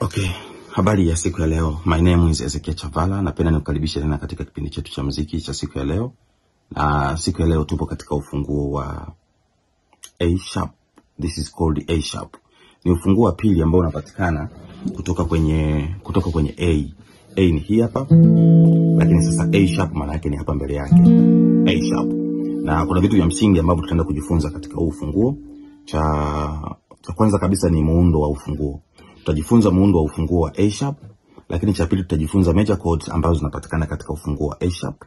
Okay, habari ya siku ya leo. My name is Ezekiel Chavala. Napenda nikukaribishe tena katika kipindi chetu cha muziki cha siku ya leo. Na siku ya leo tupo katika ufunguo wa A sharp. This is called A sharp. Ni ufunguo wa pili ambao unapatikana kutoka kwenye A. A ni hii hapa. Lakini sasa A sharp maana yake ni hapa mbele yake. A sharp. Na kuna vitu vya msingi ambavyo tutaenda kujifunza katika huu ufunguo. Cha kwanza kabisa ni muundo wa ufunguo. Tutajifunza muundo wa ufunguo wa A sharp, lakini cha pili tutajifunza major chords ambazo zinapatikana katika ufunguo wa A sharp,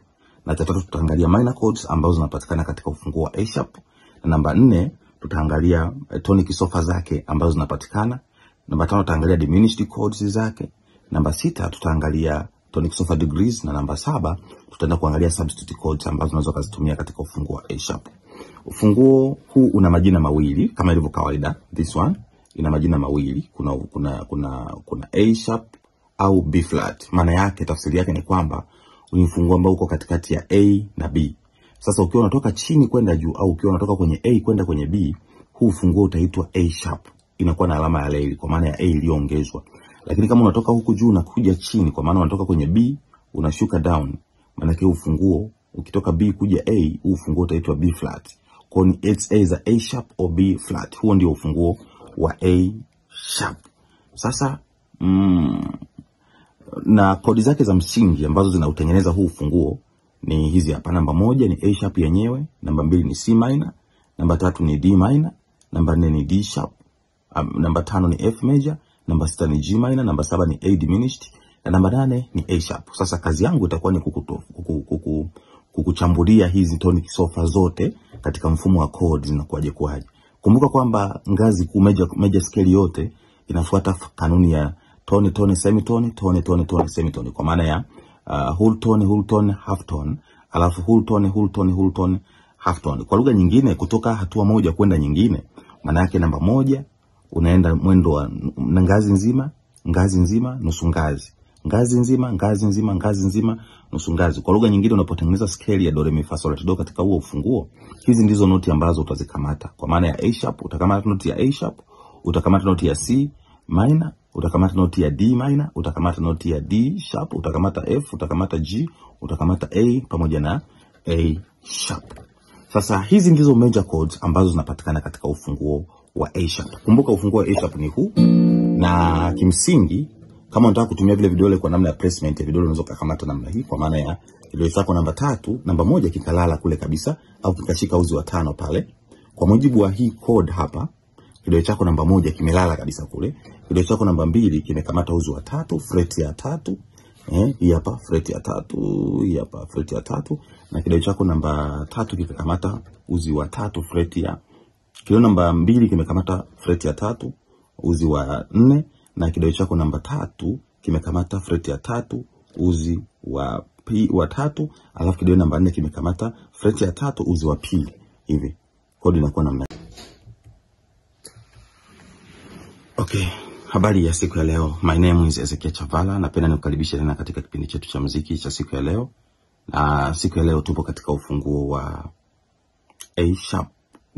na cha tatu tutaangalia minor chords ambazo zinapatikana katika ufunguo wa A sharp, na namba 4 tutaangalia tonic sofa zake ambazo zinapatikana, namba 5 tutaangalia diminished chords zake, namba 6 tutaangalia tonic sofa degrees, na namba 7 tutaenda kuangalia substitute chords ambazo unaweza kuzitumia katika ufunguo wa A sharp. Ufunguo huu una majina mawili kama ilivyo kawaida. This one ina majina mawili, kuna A sharp au B flat. Maana yake, tafsiri yake ni kwamba ni ufunguo ambao uko katikati ya A na B. Sasa ukiwa unatoka chini kwenda juu au ukiwa unatoka kwenye A kwenda kwenye B, huu ufunguo utaitwa A sharp. Inakuwa na alama ya leli kwa maana ya A iliyoongezwa. Lakini kama unatoka huku juu na kuja chini, kwa maana unatoka kwenye B unashuka down, maana yake ufunguo ukitoka B kuja A, huu ufunguo utaitwa B flat. Kwa ni it's either A sharp or B flat. Huo ndio ufunguo wa A sharp. Sasa na kodi zake za msingi ambazo zinautengeneza huu ufunguo ni hizi hapa. Namba 1 ni A sharp yenyewe, namba 2 ni C minor, namba 3 ni D minor, namba 4 ni D sharp, namba 5 ni F major, namba 6 ni G minor, namba 7 ni A diminished, na namba 8 ni A sharp. Sasa kazi yangu itakuwa ni kukuchambulia hizi tonic sofa zote katika mfumo wa chords zinakuaje kwaje. Kumbuka kwamba ngazi kuu major scale yote inafuata kanuni ya tone tone semitone tone tone tone semitone, kwa maana ya whole tone half tone, alafu whole tone half tone. Kwa lugha nyingine, kutoka hatua moja kwenda nyingine, maana yake namba 1 unaenda mwendo wa ngazi nzima nusu ngazi, ngazi nzima nusu ngazi. Kwa lugha nyingine, unapotengeneza scale ya do re mi fa sol la ti do katika huo ufunguo, hizi ndizo noti ambazo utazikamata. Kwa maana ya A sharp utakamata noti ya A sharp, utakamata noti ya C minor, utakamata noti ya D minor, utakamata noti ya D sharp, utakamata F, utakamata G, utakamata A pamoja na A sharp. Sasa hizi ndizo major chords ambazo zinapatikana katika ufunguo wa A sharp. Kumbuka ufunguo wa A sharp ni huu, na kimsingi kama unataka kutumia vile vidole kwa namna ya placement ya vidole, unaweza kukamata namna hii, kwa maana ya kidole chako namba 3, namba 1 kikalala kule kabisa au kikashika uzi wa 5 pale. Kwa mujibu wa hii chord hapa, kidole chako namba 1 kimelala kabisa kule. Kidole chako namba 2 kimekamata uzi wa 3, fret ya 3. Hii hapa fret ya 3, hii hapa fret ya 3, na kidole chako namba 3 kimekamata uzi wa 3, fret ya. Kidole namba 2 kimekamata fret ya 3, uzi wa 4, na kidole chako namba 3 kimekamata fret ya 3, uzi wa 3, alafu kidole namba 4 kimekamata fret ya 3, uzi wa 2. Hivi kodi inakuwa namna. Okay, habari ya siku ya leo. My name is Ezekiel Chavala. Napenda nikukaribishe tena katika kipindi chetu cha muziki cha siku ya leo. Na siku ya leo tupo katika ufunguo wa A sharp.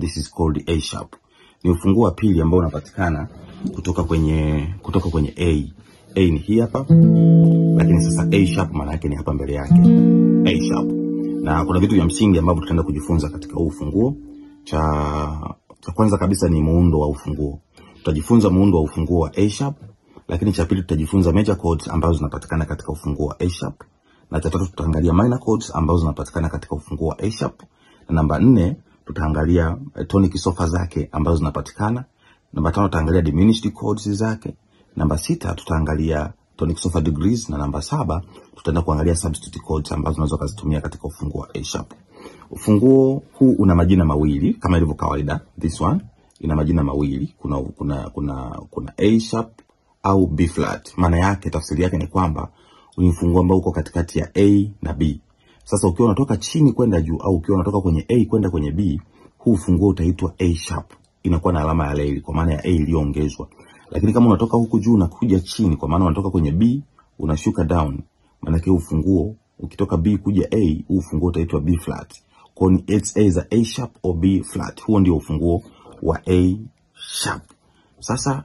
This is called A sharp. Ni ufunguo wa pili ambao unapatikana kutoka kwenye A. A ni hii hapa. Lakini sasa A sharp maana yake ni hapa mbele yake. A sharp. Na kuna vitu vya msingi ambavyo tutaenda kujifunza katika huu ufunguo. Cha kwanza kabisa ni muundo wa ufunguo. Tutajifunza muundo wa ufunguo wa A sharp, lakini cha pili tutajifunza major chords ambazo zinapatikana katika ufunguo wa A sharp, na cha tatu tutaangalia minor chords ambazo zinapatikana katika ufunguo wa A sharp, na namba 4 tutaangalia tonic sofa zake ambazo zinapatikana, namba 5 tutaangalia diminished chords zake, namba 6 tutaangalia tonic sofa degrees, na namba 7 tutaenda kuangalia substitute chords ambazo unaweza kuzitumia katika ufunguo wa A sharp. Ufunguo huu una majina mawili kama ilivyo kawaida. This one ina majina mawili, kuna A sharp au B flat. Maana yake, tafsiri yake ni kwamba ni ufunguo ambao uko katikati ya A na B. Sasa ukiwa unatoka chini kwenda juu au ukiwa unatoka kwenye A kwenda kwenye B, huu ufunguo utaitwa A sharp. Inakuwa na alama ya leli kwa maana ya A iliyoongezwa. Lakini kama unatoka huku juu na kuja chini, kwa maana unatoka kwenye B unashuka down, maana yake ufunguo ukitoka B kuja A, huu ufunguo utaitwa B flat. Kwa ni it's either A sharp or B flat. Huo ndio ufunguo wa A sharp. Sasa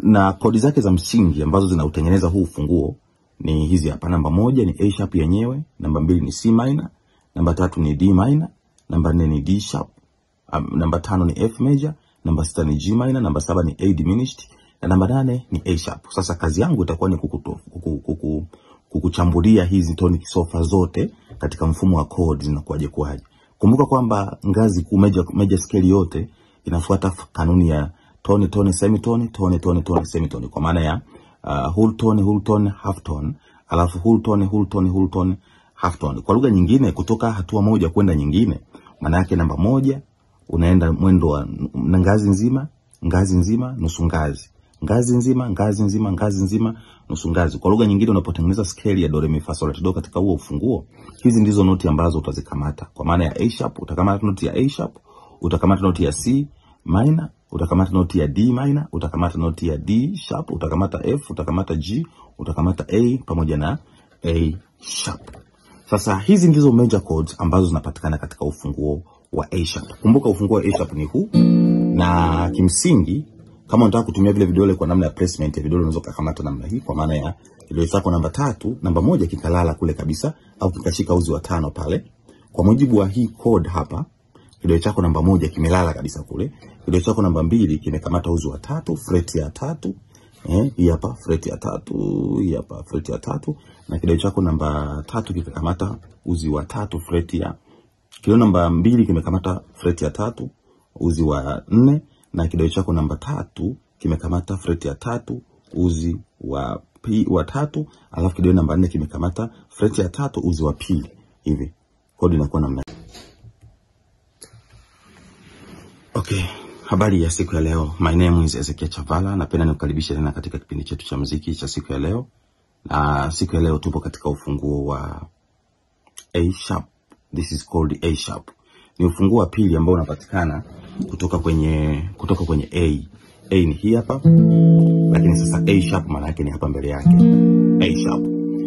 na kodi zake za msingi ambazo zinautengeneza huu ufunguo ni hizi hapa. Namba 1 ni A sharp yenyewe, namba 2 ni C minor, namba 3 ni D minor, namba 4 ni D sharp, namba 5 ni F major, namba 6 ni G minor, namba 7 ni A diminished, na namba 8 ni A sharp. Sasa kazi yangu itakuwa ni kukuchambulia hizi tonic sofa zote katika mfumo wa chords zinakuaje kwaje. Kumbuka kwamba ngazi kuu major scale yote inafuata kanuni ya tone tone semitone tone tone tone semitone, kwa maana ya whole tone half tone, alafu whole tone half tone. Kwa lugha nyingine, kutoka hatua moja kwenda nyingine, maana yake namba 1 unaenda mwendo wa ngazi nzima nusu ngazi, ngazi nzima nusu ngazi. Kwa lugha nyingine, unapotengeneza scale ya do re mi fa sol la ti do katika huo ufunguo, hizi ndizo noti ambazo utazikamata. Kwa maana ya A sharp utakamata noti ya A sharp, utakamata noti ya C minor, utakamata noti ya D minor, utakamata noti ya D sharp, utakamata F, utakamata G, utakamata A pamoja na A sharp. Sasa hizi ndizo major chords ambazo zinapatikana katika ufunguo wa A sharp. Kumbuka ufunguo wa A sharp ni huu, na kimsingi kama unataka kutumia vile vidole kwa namna ya placement ya vidole, unaweza kukamata namna hii, kwa maana ya kidole chako namba 3, namba 1 kikalala kule kabisa au kikashika uzi wa 5 pale. Kwa mujibu wa hii chord hapa, kidole chako namba 1 kimelala kabisa kule. Kidole chako namba 2 kimekamata uzi wa 3, fret ya 3. Hii hapa fret ya 3, hii hapa fret ya 3, na kidole chako namba 3 kimekamata uzi wa 3, fret ya. Kidole namba 2 kimekamata fret ya 3, uzi wa 4, na kidole chako namba 3 kimekamata fret ya 3, uzi wa 3, alafu kidole namba 4 kimekamata fret ya 3, uzi wa pili. Hivi kodi inakuwa namna. Okay, habari ya siku ya leo. My name is Ezekiel Chavala. Napenda nikukaribisha tena katika kipindi chetu cha muziki cha siku ya leo. Na siku ya leo tupo katika ufunguo wa A sharp. This is called A sharp. Ni ufunguo wa pili ambao unapatikana kutoka kwenye A. A ni hii hapa, lakini sasa A sharp maana yake ni hapa mbele yake. A sharp.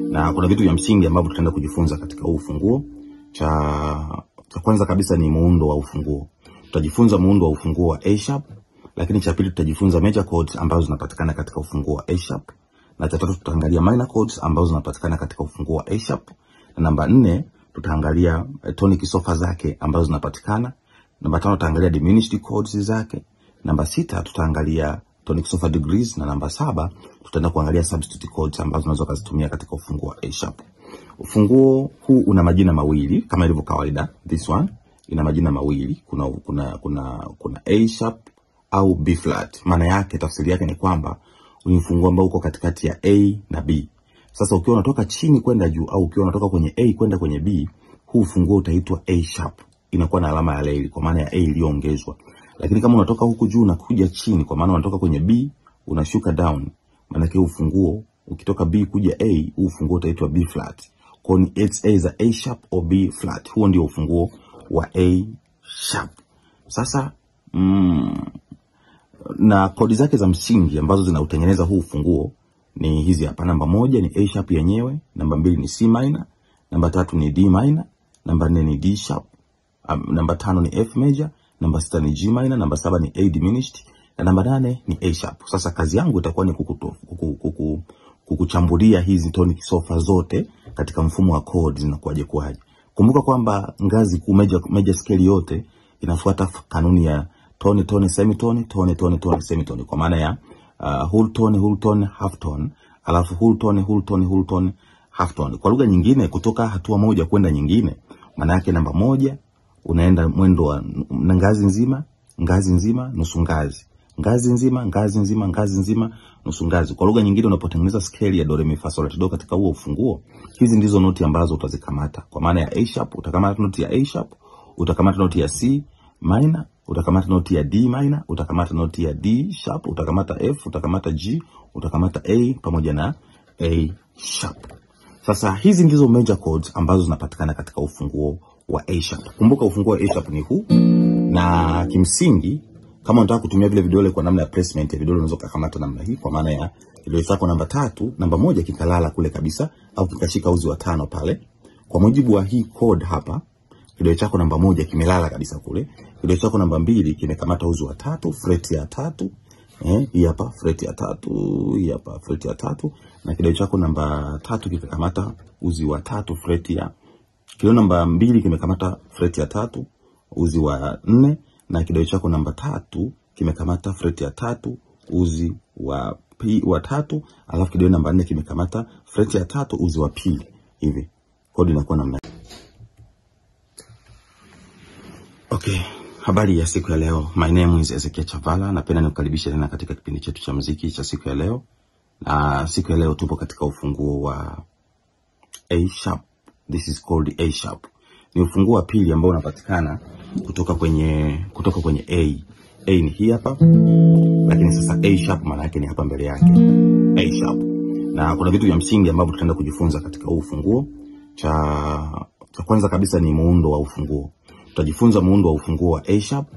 Na kuna vitu vya msingi ambavyo tutaenda kujifunza katika huu ufunguo. Cha kwanza kabisa ni muundo wa ufunguo. Tutajifunza muundo wa ufunguo wa A sharp, lakini cha pili tutajifunza major chords ambazo zinapatikana katika ufunguo wa A sharp, na cha tatu tutaangalia minor chords ambazo zinapatikana katika ufunguo wa A sharp, na namba 4 tutaangalia tonic sofa zake ambazo zinapatikana. Namba 5 tutaangalia diminished chords zake. Namba 6 tutaangalia tonic sofa degrees, na namba 7 tutaenda kuangalia substitute chords ambazo unaweza kuzitumia katika ufunguo wa A sharp. Ufunguo huu una majina mawili kama ilivyo kawaida. This one ina majina mawili. Kuna A sharp au B flat. Maana yake, tafsiri yake ni kwamba ni ufunguo ambao uko katikati ya A na B. Sasa ukiwa unatoka chini kwenda juu au ukiwa unatoka kwenye A kwenda kwenye B, huu ufunguo utaitwa A sharp. Inakuwa na alama ya leli kwa maana ya A iliyoongezwa. Lakini kama unatoka huku juu na kuja chini, kwa maana unatoka kwenye B unashuka down, maana yake ufunguo ukitoka B kuja A, huu ufunguo utaitwa B flat. Kwa ni it's either A sharp or B flat. Huo ndio ufunguo wa A sharp. Sasa na kodi zake za msingi ambazo zinautengeneza huu ufunguo ni hizi hapa. Namba 1 ni A sharp yenyewe, namba 2 ni C minor, namba 3 ni D minor, namba 4 ni D sharp, namba 5 ni F major, namba 6 ni G minor, namba 7 ni A diminished, na namba 8 ni A sharp. Sasa kazi yangu itakuwa ni kukuchambulia hizi tonic sofa zote katika mfumo wa chords zinakuaje kwaje. Kumbuka kwamba ngazi kuu major scale yote inafuata kanuni ya tone tone semitone tone tone tone semitone, kwa maana ya whole tone half tone, alafu whole tone half tone. Kwa lugha nyingine, kutoka hatua moja kwenda nyingine, maana yake namba 1 unaenda mwendo wa ngazi nzima nusu ngazi, ngazi nzima nusu ngazi. Kwa lugha nyingine, unapotengeneza scale ya do re mi fa sol la ti do katika huo ufunguo, hizi ndizo noti ambazo utazikamata. Kwa maana ya A sharp utakamata noti ya A sharp, utakamata noti ya C minor, utakamata noti ya D minor, utakamata noti ya D sharp, utakamata F, utakamata G, utakamata A pamoja na A sharp. Sasa hizi ndizo major chords ambazo zinapatikana katika ufunguo wa A sharp. Kumbuka ufunguo wa A sharp ni huu, na kimsingi kama unataka kutumia vile vidole kwa namna ya placement ya vidole, unaweza kukamata namna hii, kwa maana ya kidole chako namba 3, namba 1 kikalala kule kabisa au kikashika uzi wa 5 pale. Kwa mujibu wa hii chord hapa, kidole chako namba 1 kimelala kabisa kule. Kidole chako namba 2 kimekamata uzi wa 3, fret ya 3. hii hapa fret ya 3, hii hapa fret ya 3, na kidole chako namba 3 kimekamata uzi wa 3 fret ya, kidole namba 2 kimekamata fret ya 3 uzi wa 4, na kidole chako namba 3 kimekamata fret ya 3 uzi wa 3, alafu kidole namba 4 kimekamata fret ya 3 uzi wa pili. Hivi kodi inakuwa namna. Okay, habari ya siku ya leo. My name is Ezekiel Chavala. Napenda nikukaribisha tena katika kipindi chetu cha muziki cha siku ya leo. Na siku ya leo tupo katika ufunguo wa A sharp. This is called A sharp. Ni ufunguo wa pili ambao unapatikana kutoka kwenye A. A ni hii hapa. Lakini sasa A sharp maana yake ni hapa mbele yake. A sharp. Na kuna vitu vya msingi ambavyo tutaenda kujifunza katika huu ufunguo. Cha kwanza kabisa ni muundo wa ufunguo. Tutajifunza muundo wa ufunguo wa A sharp,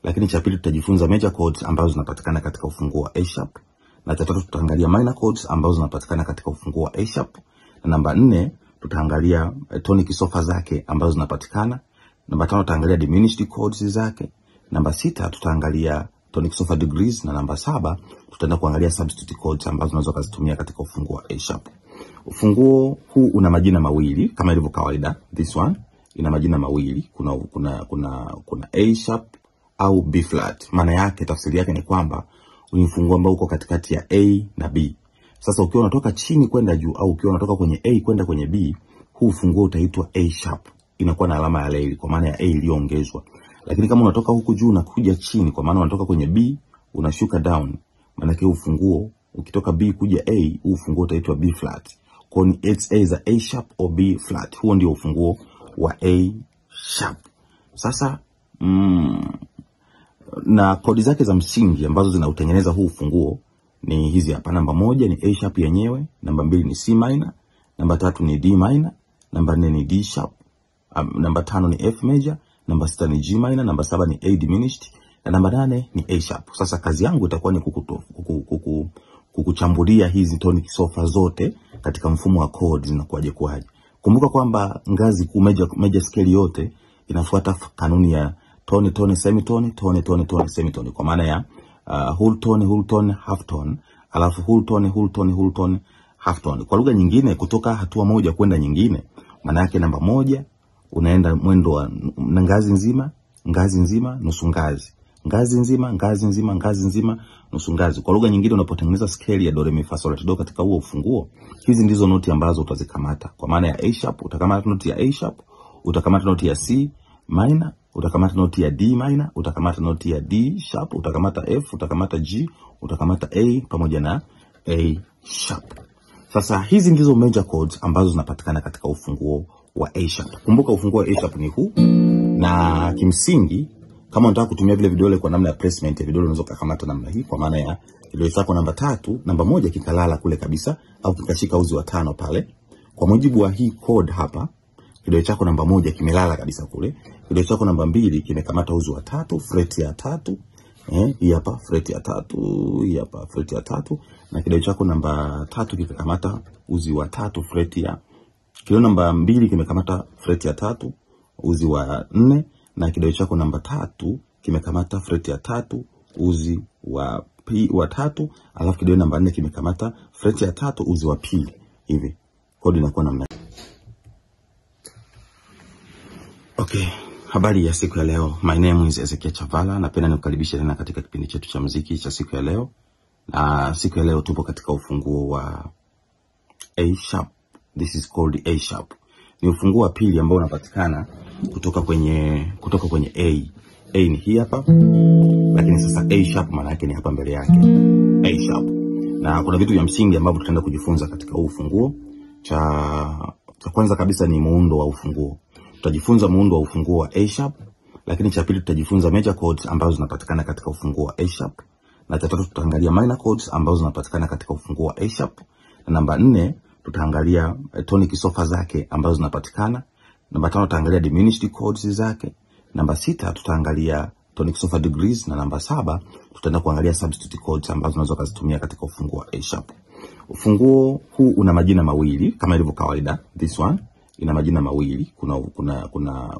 lakini cha pili tutajifunza major chords ambazo zinapatikana katika ufunguo wa A sharp, na cha tatu tutaangalia minor chords ambazo zinapatikana katika ufunguo wa A sharp, na namba 4 tutaangalia tonic sofa zake ambazo zinapatikana, namba 5 tutaangalia diminished chords zake, namba 6 tutaangalia tonic sofa degrees, na namba 7 tutaenda kuangalia substitute chords ambazo unaweza kuzitumia katika ufunguo wa A sharp. Ufunguo huu una majina mawili kama ilivyo kawaida. This one ina majina mawili, kuna A sharp au B flat. Maana yake, tafsiri yake ni kwamba ni ufunguo ambao uko katikati ya A na B. Sasa ukiwa unatoka chini kwenda juu au ukiwa unatoka kwenye A kwenda kwenye B, huu ufunguo utaitwa A sharp. Inakuwa na alama ya leli kwa maana ya A iliyoongezwa. Lakini kama unatoka huku juu na kuja chini, kwa maana unatoka kwenye B unashuka down, maana yake ufunguo ukitoka B kuja A, huu ufunguo utaitwa B flat. Kwa ni it's either A sharp or B flat. Huo ndio ufunguo wa A sharp. Sasa na kodi zake za msingi ambazo zinautengeneza huu ufunguo ni hizi hapa. Namba 1 ni A sharp yenyewe, namba 2 ni C minor, namba 3 ni D minor, namba 4 ni D sharp, namba 5 ni F major, namba 6 ni G minor, namba 7 ni A diminished, na namba 8 ni A sharp. Sasa kazi yangu itakuwa ni kukuchambulia hizi tonic sofa zote katika mfumo wa chords zinakuaje kwaje. Kumbuka kwamba ngazi kuu major scale yote inafuata kanuni ya tone tone semitone tone tone tone semitone, kwa maana ya whole tone half tone, alafu whole tone half tone. Kwa lugha nyingine, kutoka hatua moja kwenda nyingine, maana yake namba 1 unaenda mwendo wa ngazi nzima nusu ngazi, ngazi nzima nusu ngazi. Kwa lugha nyingine, unapotengeneza scale ya do re mi fa sol la ti do katika huo ufunguo, hizi ndizo noti ambazo utazikamata. Kwa maana ya A sharp utakamata noti ya A sharp, utakamata noti ya C minor, utakamata noti ya D minor, utakamata noti ya D sharp, utakamata F, utakamata G, utakamata A pamoja na A sharp. Sasa hizi ndizo major chords ambazo zinapatikana katika ufunguo wa A sharp. Kumbuka ufunguo wa A sharp ni huu, na kimsingi kama unataka kutumia vile vidole kwa namna ya placement ya vidole, unaweza kukamata namna hii, kwa maana ya kidole chako namba 3, namba 1 kikalala kule kabisa au kikashika uzi wa 5 pale. Kwa mujibu wa hii chord hapa, kidole chako namba 1 kimelala kabisa kule. Kidole chako namba 2 kimekamata uzi wa 3, fret ya 3. Hii hapa fret ya 3, hii hapa fret ya 3, na kidole chako namba 3 kimekamata uzi wa 3 fret ya. Kidole namba 2 kimekamata fret ya 3 uzi wa 4, na kidole chako namba 3 kimekamata fret ya 3 uzi wa 3, alafu kidole namba 4 kimekamata fret ya 3 uzi wa pili. Hivi kodi inakuwa namna. Okay, habari ya siku ya leo. My name is Ezekiel Chavala. Napenda nikukaribisha tena katika kipindi chetu cha muziki cha siku ya leo. Na siku ya leo tupo katika ufunguo wa A sharp. This is called A sharp. Ni ufunguo wa pili ambao unapatikana kutoka kwenye A. A ni hii hapa, lakini sasa A sharp maana yake ni hapa mbele yake. A sharp. Na kuna vitu vya msingi ambavyo tutaenda kujifunza katika huu ufunguo. Cha kwanza kabisa ni muundo wa ufunguo. Tutajifunza muundo wa ufunguo wa A sharp, lakini cha pili tutajifunza major chords ambazo zinapatikana katika ufunguo wa A sharp, na cha tatu tutaangalia minor chords ambazo zinapatikana katika ufunguo wa A sharp, na namba 4 tutaangalia tonic sofa zake ambazo zinapatikana, namba 5 tutaangalia diminished chords zake, namba 6 tutaangalia tonic sofa degrees, na namba 7 tutaenda kuangalia substitute chords ambazo unaweza kuzitumia katika ufunguo wa A sharp. Ufunguo huu una majina mawili kama ilivyo kawaida. This one ina majina mawili,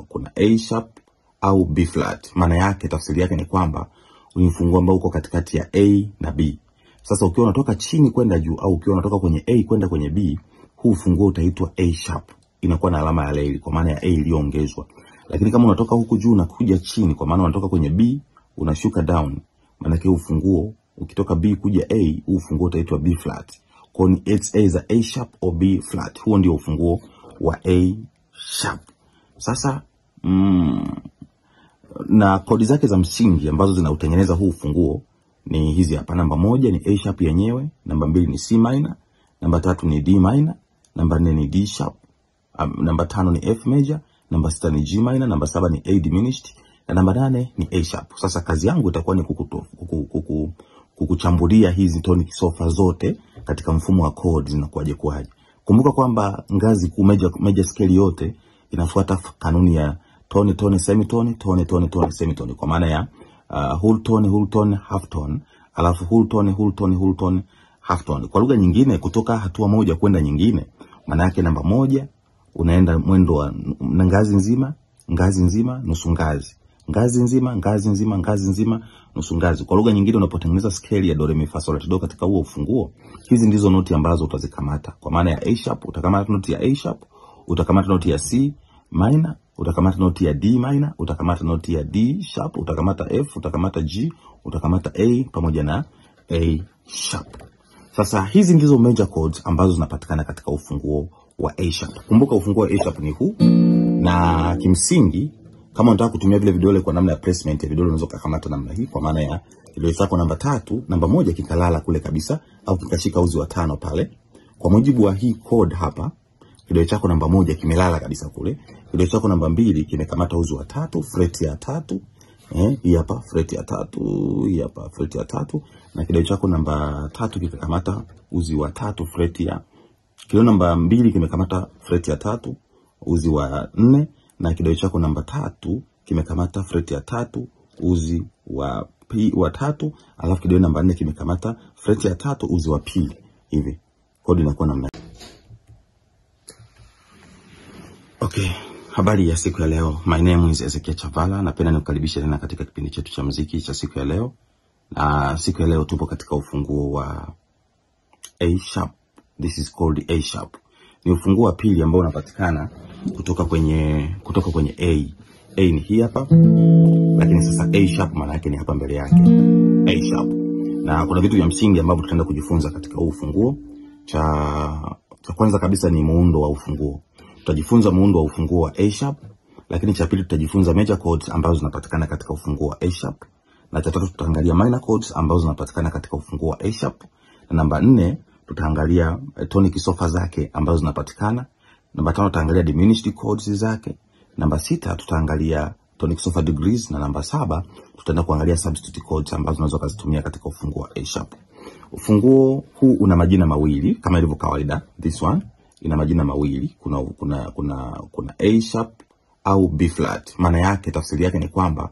kuna A sharp au B flat. Maana yake, tafsiri yake ni kwamba ni ufunguo ambao uko katikati ya A na B. Sasa ukiwa unatoka chini kwenda juu au ukiwa unatoka kwenye A kwenda kwenye B, huu ufunguo utaitwa A sharp. Inakuwa na alama ya leli kwa maana ya A iliyoongezwa. Lakini kama unatoka huku juu na kuja chini kwa maana unatoka kwenye B unashuka down, maana yake ufunguo ukitoka B kuja A, huu ufunguo utaitwa B flat. Kwa ni it's either A sharp or B flat. Huo ndio ufunguo wa A sharp. Sasa na kodi zake za msingi ambazo zinautengeneza huu ufunguo ni hizi hapa. Namba 1 ni A sharp yenyewe, namba 2 ni C minor, namba 3 ni D minor, namba 4 ni D sharp, namba 5 ni F major, namba 6 ni G minor, namba 7 ni A diminished na namba 8 ni A sharp. Sasa kazi yangu itakuwa ni kukuchambulia hizi tonic sofa zote katika mfumo wa chords zinakuaje kwaje. Kumbuka kwamba ngazi major scale yote inafuata kanuni ya tone tone semitone tone tone tone semitone kwa maana ya whole tone half tone, alafu whole tone half tone. Kwa lugha nyingine, kutoka hatua moja kwenda nyingine, maana yake namba 1 unaenda mwendo wa ngazi nzima nusu ngazi, ngazi nzima nusu ngazi. Kwa lugha nyingine, unapotengeneza scale ya do re mi fa sol la ti do katika huo ufunguo, hizi ndizo noti ambazo utazikamata. Kwa maana ya A sharp utakamata noti ya A sharp, utakamata noti ya C minor, utakamata noti ya D minor, utakamata noti ya D sharp, utakamata F, utakamata G, utakamata A pamoja na A sharp. Sasa hizi ndizo major chords ambazo zinapatikana katika ufunguo wa A sharp. Kumbuka ufunguo wa A sharp ni huu, na kimsingi kama unataka kutumia vile vidole kwa namna ya placement ya vidole unaweza kukamata namna hii, kwa maana ya kidole chako namba 3, namba 1 kikalala kule kabisa au kikashika uzi wa 5 pale. Kwa mujibu wa hii chord hapa, kidole chako namba 1 kimelala kabisa kule. Kidole chako namba 2 kimekamata uzi wa 3, fret ya 3. Hii hapa fret ya 3, hii hapa fret ya 3, na kidole chako namba 3 kikakamata uzi wa 3, fret ya. Kidole namba 2 kimekamata fret ya 3, uzi wa 4, na kidole chako namba 3 kimekamata fret ya 3, uzi wa 3, alafu kidole namba 4 kimekamata fret ya 3, uzi wa pili. Hivi kodi inakuwa namna. Okay, habari ya siku ya leo. My name is Ezekiel Chavala. Napenda nikukaribisha tena katika kipindi chetu cha muziki cha siku ya leo. Na siku ya leo tupo katika ufunguo wa A sharp. This is called A sharp. Ni ufunguo wa pili ambao unapatikana kutoka kwenye A. A ni hii hapa. Lakini sasa A sharp maana yake ni hapa mbele yake. A sharp. Na kuna vitu vya msingi ambavyo tutaenda kujifunza katika huu ufunguo. Cha kwanza kabisa ni muundo wa ufunguo. Tutajifunza muundo wa ufunguo wa A sharp, lakini cha pili tutajifunza major chords ambazo zinapatikana katika ufunguo wa A sharp, na cha tatu tutaangalia minor chords ambazo zinapatikana katika ufunguo wa A sharp, na namba 4 tutaangalia tonic sofa zake ambazo zinapatikana. Namba 5 tutaangalia diminished chords zake. Namba 6 tutaangalia tonic sofa degrees, na namba 7 tutaenda kuangalia substitute chords ambazo unaweza kuzitumia katika ufunguo wa A sharp. Ufunguo huu una majina mawili kama ilivyo kawaida. This one ina majina mawili. Kuna A sharp au B flat. Maana yake, tafsiri yake ni kwamba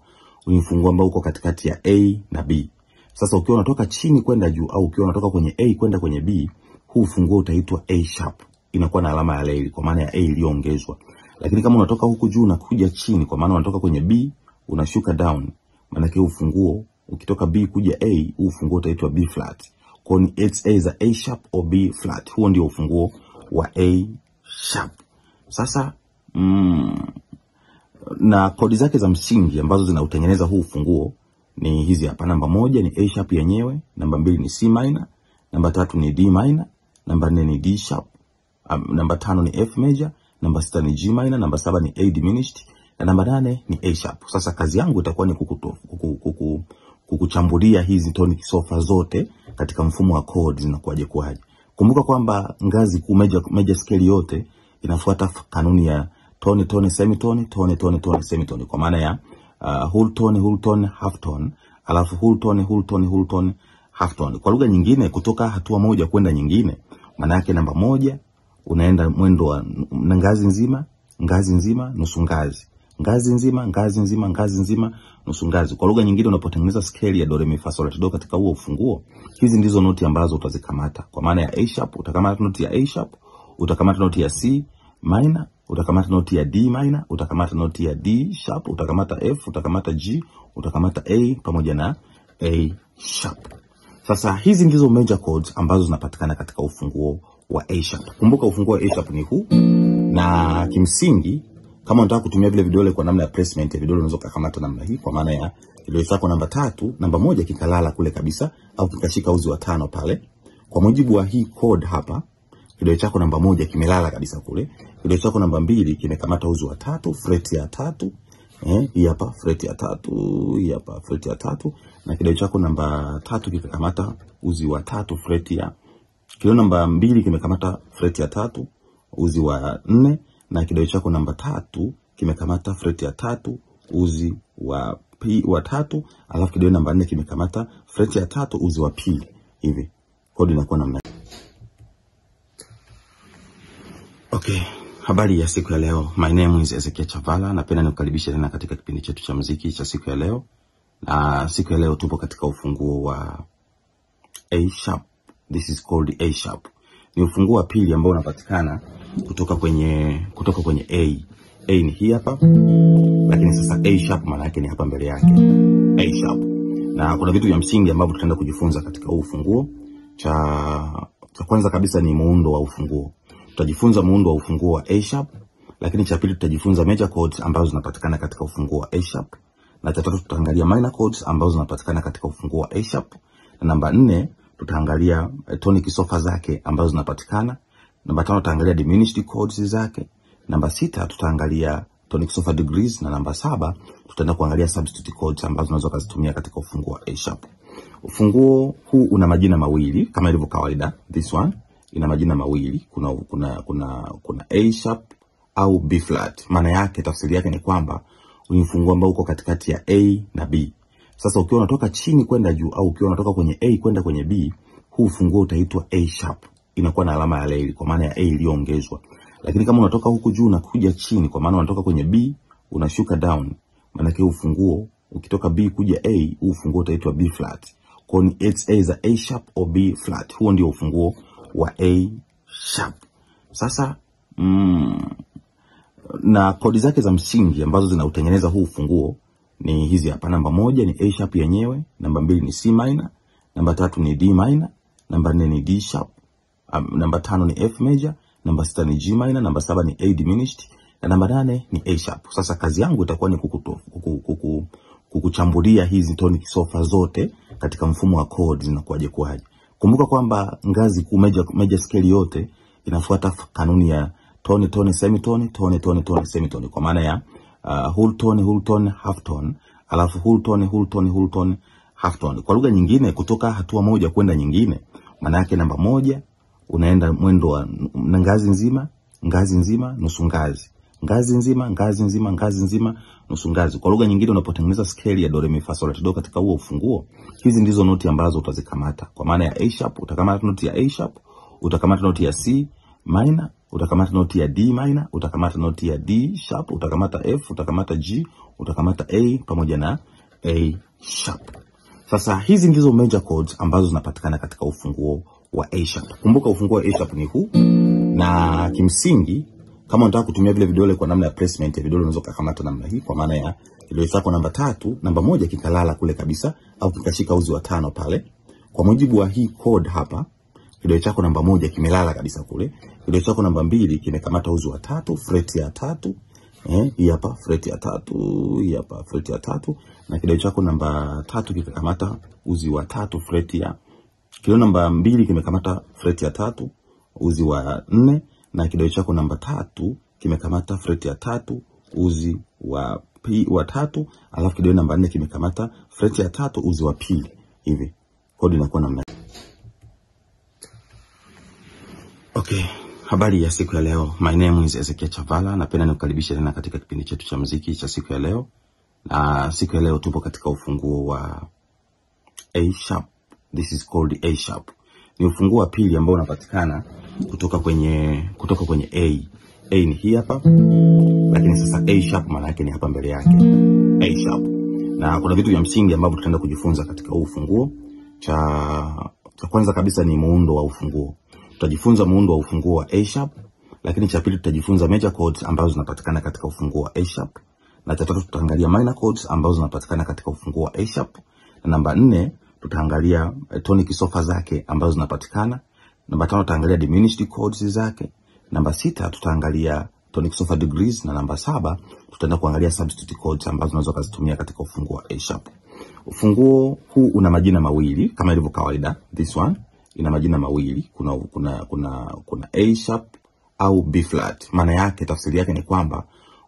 ni ufunguo ambao uko katikati ya A na B. Sasa ukiwa unatoka chini kwenda juu au ukiwa unatoka kwenye A kwenda kwenye B, huu ufunguo utaitwa A sharp. Inakuwa na alama ya leli kwa maana ya A iliyoongezwa. Lakini kama unatoka huku juu na kuja chini kwa maana unatoka kwenye B unashuka down, maana yake ufunguo ukitoka B kuja A, huu ufunguo utaitwa B flat. Kwa ni it's either A sharp or B flat. Huo ndio ufunguo wa A sharp. Sasa na kodi zake za msingi ambazo zinautengeneza huu ufunguo ni hizi hapa. Namba 1 ni A sharp yenyewe, namba 2 ni C minor, namba 3 ni D minor, namba 4 ni D sharp, namba 5 ni F major, namba 6 ni G minor, namba 7 ni A diminished, na namba 8 ni A sharp. Sasa kazi yangu itakuwa ni kukuchambulia hizi tonic sofa zote katika mfumo wa chords zinakuaje kwaje. Kumbuka kwamba ngazi major scale yote inafuata kanuni ya tone tone semitone tone tone tone semitone kwa maana ya whole tone half tone, alafu whole tone half tone. Kwa lugha nyingine, kutoka hatua moja kwenda nyingine, maana yake namba 1 unaenda mwendo wa ngazi nzima nusu ngazi, ngazi nzima nusu ngazi. Kwa lugha nyingine, unapotengeneza scale ya do re mi fa sol la ti do katika huo ufunguo, hizi ndizo noti ambazo utazikamata. Kwa maana ya A sharp utakamata noti ya A sharp, utakamata noti ya C minor, utakamata noti ya D minor, utakamata noti ya D sharp, utakamata F, utakamata G, utakamata A pamoja na A sharp. Sasa hizi ndizo major chords ambazo zinapatikana katika ufunguo wa A sharp. Kumbuka ufunguo wa A sharp ni huu, na kimsingi kama unataka kutumia vile vidole kwa namna ya placement ya vidole unaweza kukamata namna hii, kwa maana ya kidole chako namba 3, namba 1 kikalala kule kabisa au kikashika uzi wa 5 pale. Kwa mujibu wa hii chord hapa, kidole chako namba 1 kimelala kabisa kule. Kidole chako namba 2 kimekamata uzi wa 3, fret ya 3. Hii hapa fret ya 3, hii hapa fret ya 3, na kidole chako namba 3 kimekamata uzi wa 3, fret ya. Kidole namba 2 kimekamata fret ya 3, uzi wa 4, na kidole chako namba 3 kimekamata fret ya 3, uzi wa 3, alafu kidole namba 4 kimekamata fret ya 3, uzi wa pili. Hivi kodi inakuwa namna. Okay, habari ya siku ya leo. My name is Ezekiel Chavala. Napenda nikukaribisha tena katika kipindi chetu cha muziki cha siku ya leo. Na siku ya leo tupo katika ufunguo wa A sharp. This is called A sharp. Ni ufunguo wa pili ambao unapatikana kutoka kwenye A. A ni hii hapa, lakini sasa A sharp maana yake ni hapa mbele yake. A sharp. Na kuna vitu vya msingi ambavyo tutaenda kujifunza katika huu ufunguo. Cha kwanza kabisa ni muundo wa ufunguo. Tutajifunza muundo wa ufunguo wa A sharp, lakini cha pili tutajifunza major chords ambazo zinapatikana katika ufunguo wa A sharp, na cha tatu tutaangalia minor chords ambazo zinapatikana katika ufunguo wa A sharp, na namba 4 tutaangalia tonic sofa zake ambazo zinapatikana. Namba 5 tutaangalia diminished chords zake. Namba 6 tutaangalia tonic sofa degrees, na namba 7 tutaenda kuangalia substitute chords ambazo unaweza kuzitumia katika ufunguo wa A sharp. Ufunguo huu una majina mawili kama ilivyo kawaida. This one ina majina mawili. Kuna A sharp au B flat. Maana yake, tafsiri yake ni kwamba ni ufunguo ambao uko katikati ya A na B. Sasa ukiwa unatoka chini kwenda juu au ukiwa unatoka kwenye A kwenda kwenye B, huu ufunguo utaitwa A sharp. Inakuwa na alama ya leli kwa maana ya A iliyoongezwa. Lakini kama unatoka huku juu na kuja chini, kwa maana unatoka kwenye B unashuka down, maana yake ufunguo ukitoka B kuja A, huu ufunguo utaitwa B flat. Kwa ni it's either A sharp or B flat. Huo ndio ufunguo wa A sharp. Sasa na kodi zake za msingi ambazo zinautengeneza huu ufunguo ni hizi hapa. Namba 1 ni A sharp yenyewe, namba 2 ni C minor, namba 3 ni D minor, namba 4 ni D sharp, namba 5 ni F major, namba 6 ni G minor, namba 7 ni A diminished, na namba 8 ni A sharp. Sasa kazi yangu itakuwa ni kukuchambulia hizi tonic sofa zote katika mfumo wa chords zinakuaje. Kumbuka kwamba ngazi kuu major scale yote inafuata kanuni ya tone tone semitone, tone tone tone semitone, kwa maana ya whole tone half tone, alafu whole tone half tone. Kwa lugha nyingine, kutoka hatua moja kwenda nyingine, maana yake namba 1 unaenda mwendo wa ngazi nzima nusu ngazi, ngazi nzima nusu ngazi. Kwa lugha nyingine, unapotengeneza scale ya do re mi fa sol la ti do katika huo ufunguo, hizi ndizo noti ambazo utazikamata. Kwa maana ya A sharp utakamata noti ya A sharp, utakamata noti ya C minor, utakamata noti ya D minor, utakamata noti ya D sharp, utakamata F, utakamata G, utakamata A pamoja na A sharp. Sasa hizi ndizo major chords ambazo zinapatikana katika ufunguo wa A sharp. Kumbuka ufunguo wa A sharp ni huu, na kimsingi kama unataka kutumia vile vidole kwa namna ya placement ya vidole unaweza kukamata namna hii, kwa maana ya kidole chako namba 3, namba 1 kikalala kule kabisa au kikashika uzi wa 5 pale. Kwa mujibu wa hii chord hapa, kidole chako namba 1 kimelala kabisa kule. Kidole chako namba 2 kimekamata uzi wa 3, fret ya 3. Hii hapa fret ya 3, hii hapa fret ya 3, na kidole chako namba 3 kimekamata uzi wa 3, fret ya. Kidole namba 2 kimekamata fret ya 3, uzi wa 4, na kidole chako namba 3 kimekamata fret ya 3, uzi wa 3, alafu kidole namba 4 kimekamata fret ya 3, uzi wa pili. Hivi kodi inakuwa namna. Okay, habari ya siku ya leo. My name is Ezekiel Chavala. Napenda nikukaribisha tena katika kipindi chetu cha muziki cha siku ya leo. Na siku ya leo tupo katika ufunguo wa A sharp. This is called A sharp. Ni ufunguo wa pili ambao unapatikana kutoka kwenye A. A ni hii hapa, lakini sasa A sharp maana yake ni hapa mbele yake. A sharp. Na kuna vitu vya msingi ambavyo tutaenda kujifunza katika huu ufunguo. Cha kwanza kabisa ni muundo wa ufunguo. Tutajifunza muundo wa ufunguo wa A sharp, lakini cha pili tutajifunza major chords ambazo zinapatikana katika ufunguo wa A sharp, na cha tatu tutaangalia minor chords ambazo zinapatikana katika ufunguo wa A sharp, Na namba 4 tutaangalia tonic sofa zake ambazo zinapatikana. Namba 5 tutaangalia diminished chords zake. Namba 6 tutaangalia tonic sofa degrees, na namba 7 tutaenda kuangalia substitute chords ambazo unaweza kuzitumia katika ufunguo wa A sharp. Ufunguo huu una majina mawili kama ilivyo kawaida. This one ina majina mawili. Kuna A sharp au B flat. Maana yake, tafsiri yake ni kwamba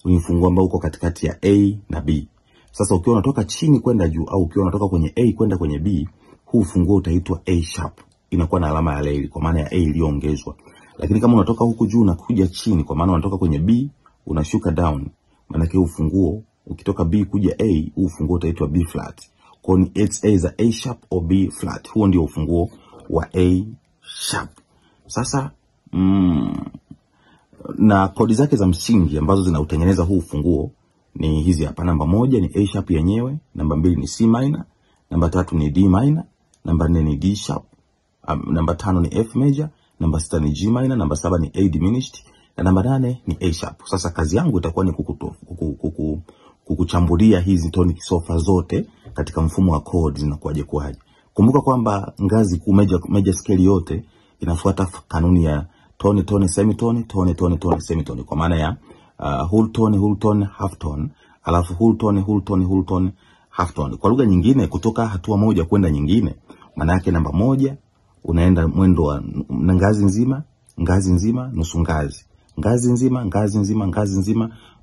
ni ufunguo ambao uko katikati ya A na B. Sasa ukiwa unatoka chini kwenda juu au ukiwa unatoka kwenye A kwenda kwenye B, huu ufunguo utaitwa A sharp. Inakuwa na alama ya lei kwa maana ya A iliyoongezwa. Lakini kama unatoka huku juu na kuja chini, kwa maana unatoka kwenye B unashuka down, maana yake ufunguo ukitoka B kuja A, huu ufunguo utaitwa B flat. Kwa ni it's either A sharp or B flat. Huo ndio ufunguo wa A sharp. Sasa na kodi zake za msingi ambazo zinautengeneza huu ufunguo ni hizi hapa. Namba 1 ni A sharp yenyewe, namba 2 ni C minor, namba 3 ni D minor, namba 4 ni D sharp, namba 5 ni F major, namba 6 ni G minor, namba 7 ni A diminished, na namba 8 ni A sharp. Sasa kazi yangu itakuwa ni kukuchambulia hizi tonic sofa zote katika mfumo wa chord zinakuaje kwaje. Kumbuka kwamba ngazi kuu major scale yote inafuata kanuni ya tone tone semitone, tone tone tone semitone, kwa maana ya whole tone half tone, alafu whole tone half tone. Kwa lugha nyingine, kutoka hatua moja kwenda nyingine, maana yake namba 1 unaenda mwendo wa ngazi nzima, nusu ngazi. Ngazi nzima,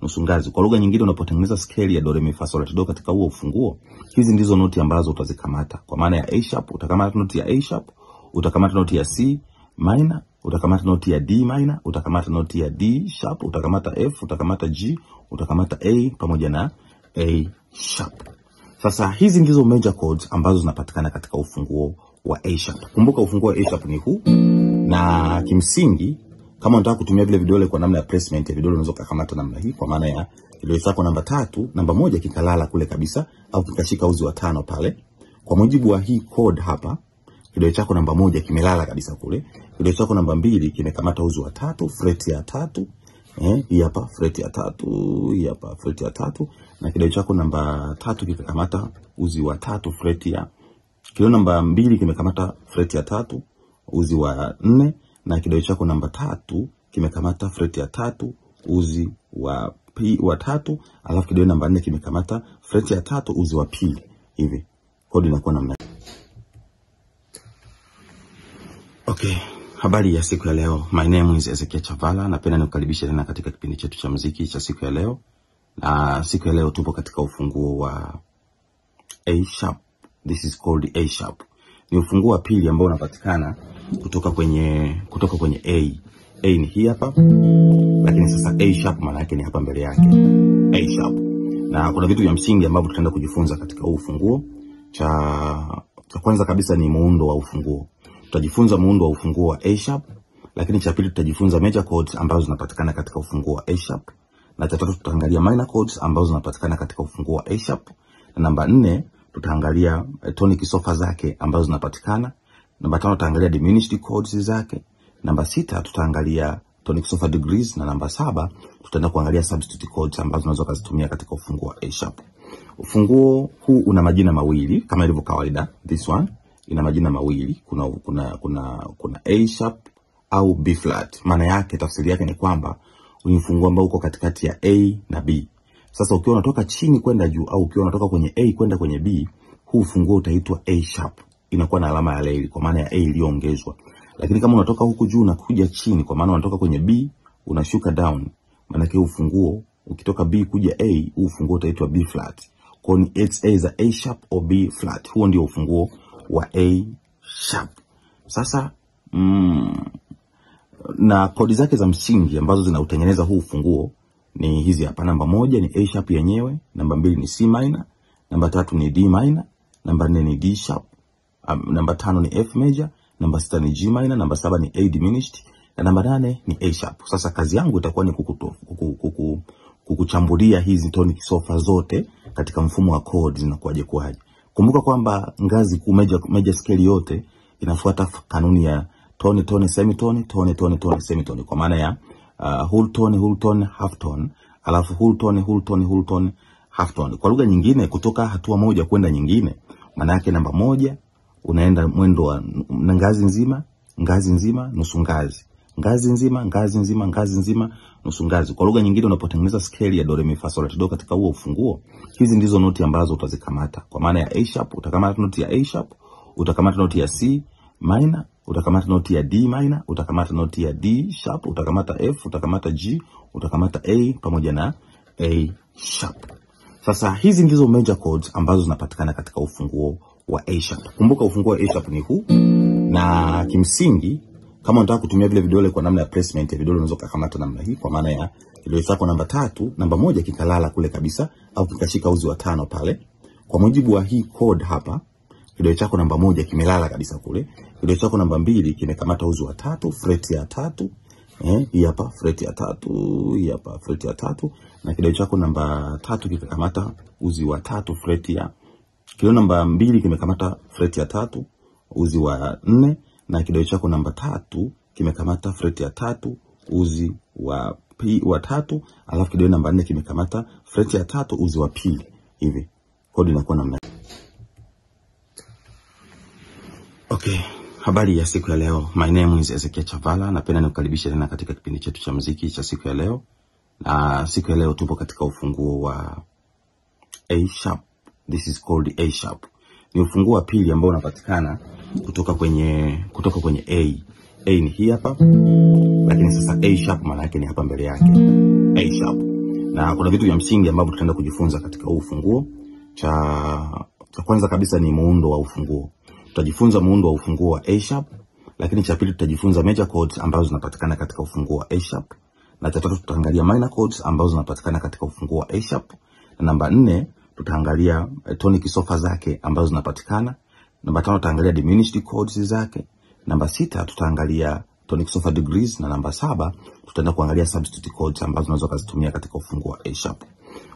nusu ngazi. Kwa lugha nyingine, unapotengeneza scale ya do re mi fa sol la ti do katika huo ufunguo, hizi ndizo noti ambazo utazikamata. Kwa maana ya A sharp, utakamata noti ya A sharp, utakamata noti ya C minor, utakamata noti ya D minor, utakamata noti ya D sharp, utakamata F, utakamata G, utakamata A pamoja na A sharp. Sasa hizi ndizo major chords ambazo zinapatikana katika ufunguo wa A sharp. Kumbuka ufunguo wa A sharp ni huu, na kimsingi kama unataka kutumia vile vidole kwa namna ya placement ya vidole, unaweza kukamata namna hii, kwa maana ya kidole chako namba 3, namba 1 kikalala kule kabisa au kikashika uzi wa 5 pale. Kwa mujibu wa hii chord hapa, kidole chako namba 1 kimelala kabisa kule. Kidole chako namba 2 kimekamata uzi wa 3, fret ya 3. Hii hapa fret ya 3, hii hapa fret ya 3, na kidole chako namba 3 kikakamata uzi wa 3, fret ya. Kidole namba 2 kimekamata fret ya 3, uzi wa 4, na kidole chako namba 3 kimekamata fret ya 3, uzi wa 3, alafu kidole namba 4 kimekamata fret ya 3, uzi wa 2. Hivi kodi inakuwa namna. Okay, habari ya siku ya leo. My name is Ezekiel Chavala. Napenda nikukaribisha tena katika kipindi chetu cha muziki cha siku ya leo. Na siku ya leo tupo katika ufunguo wa A sharp. This is called A sharp. Ni ufunguo wa pili ambao unapatikana kutoka kwenye A. A ni hii hapa, lakini sasa A sharp maana yake ni hapa mbele yake. A sharp. Na kuna vitu vya msingi ambavyo tutaenda kujifunza katika huu ufunguo. Cha kwanza kabisa ni muundo wa ufunguo. Tutajifunza muundo wa ufunguo wa A sharp, lakini cha pili tutajifunza major chords ambazo zinapatikana katika ufunguo wa A sharp, na cha tatu tutaangalia minor chords ambazo zinapatikana katika ufunguo wa A sharp, na namba 4 tutaangalia tonic sofa zake ambazo zinapatikana. Namba 5 tutaangalia diminished chords zake. Namba 6 tutaangalia tonic sofa degrees, na namba 7 tutaenda kuangalia substitute chords ambazo unaweza kuzitumia katika ufunguo wa A sharp. Ufunguo huu una majina mawili kama ilivyo kawaida. This one ina majina mawili. Kuna A sharp au B flat. Maana yake, tafsiri yake ni kwamba ni ufunguo ambao uko katikati ya A na B. Sasa ukiwa unatoka chini kwenda juu au ukiwa unatoka kwenye A kwenda kwenye B, huu ufunguo utaitwa A sharp. Inakuwa na alama ya lei kwa maana ya A iliyoongezwa. Lakini kama unatoka huku juu na kuja chini, kwa maana unatoka kwenye B unashuka down, maana yake ufunguo ukitoka B kuja A, huu ufunguo utaitwa B flat. Kwa ni it's either A sharp or B flat. Huo ndio ufunguo wa A sharp. Sasa na kodi zake za msingi ambazo zinautengeneza huu ufunguo ni hizi hapa. Namba 1 ni A sharp yenyewe, namba 2 ni C minor, namba 3 ni D minor, namba 4 ni D sharp, namba 5 ni F major, namba 6 ni G minor, namba 7 ni A diminished, na namba 8 ni A sharp. Sasa kazi yangu itakuwa ni kukuchambulia hizi tonic sofa zote katika mfumo wa chord zinakuaje kwaje. Kumbuka kwamba ngazi kuu major scale yote inafuata kanuni ya tone tone semitone, tone tone tone semitone, kwa maana ya whole tone half tone, alafu whole tone half tone. Kwa lugha nyingine, kutoka hatua moja kwenda nyingine, maana yake namba moja unaenda mwendo wa ngazi nzima, nusu ngazi. Ngazi nzima, nusu ngazi. Kwa lugha nyingine unapotengeneza scale ya do re mi fa sol la ti do katika huo ufunguo, hizi ndizo noti ambazo utazikamata. Kwa maana ya A sharp, utakamata noti ya A sharp, utakamata noti ya C minor, utakamata noti ya D minor, utakamata noti ya D sharp, utakamata F, utakamata G, utakamata A pamoja na A sharp. Sasa hizi ndizo major chords ambazo zinapatikana katika ufunguo wa A sharp. Kumbuka ufunguo wa A sharp ni huu, na kimsingi kama unataka kutumia vile vidole kwa namna ya placement ya vidole unaweza kukamata namna hii, kwa maana ya kidole chako namba 3, namba 1 kikalala kule kabisa au kikashika uzi wa 5 pale. Kwa mujibu wa hii chord hapa, kidole chako namba 1 kimelala kabisa kule. Kidole chako namba 2 kimekamata uzi wa 3, fret ya 3. Hii hapa fret ya 3, hii hapa fret ya 3, na kidole chako namba 3 kimekamata uzi wa 3, fret ya. Kidole namba 2 kimekamata fret ya 3, uzi wa 4, na kidole chako namba 3 kimekamata fret ya 3, uzi wa 3, alafu kidole namba 4 kimekamata fret ya 3, uzi wa pili. Hivi kodi inakuwa namna. Okay, habari ya siku ya leo. My name is Ezekiel Chavala. Napenda nikukaribisha tena katika kipindi chetu cha muziki cha siku ya leo. Na siku ya leo tupo katika ufunguo wa A sharp. This is called A sharp. Ni ufunguo wa pili ambao unapatikana kutoka kwenye A. A ni hii hapa, lakini sasa A sharp maana yake ni hapa mbele yake. A sharp. Na kuna vitu vya msingi ambavyo tutaenda kujifunza katika huu ufunguo. Cha kwanza kabisa ni muundo wa ufunguo. Tutajifunza muundo wa ufunguo wa A sharp, lakini cha pili tutajifunza major chords ambazo zinapatikana katika ufunguo wa A sharp, na cha tatu tutaangalia minor chords ambazo zinapatikana katika ufunguo wa A sharp, na namba 4 tutaangalia tonic sofa zake ambazo zinapatikana. Namba 5 tutaangalia diminished chords zake. Namba 6 tutaangalia tonic sofa degrees, na namba 7 tutaenda kuangalia substitute chords ambazo unaweza kuzitumia katika ufunguo wa A sharp.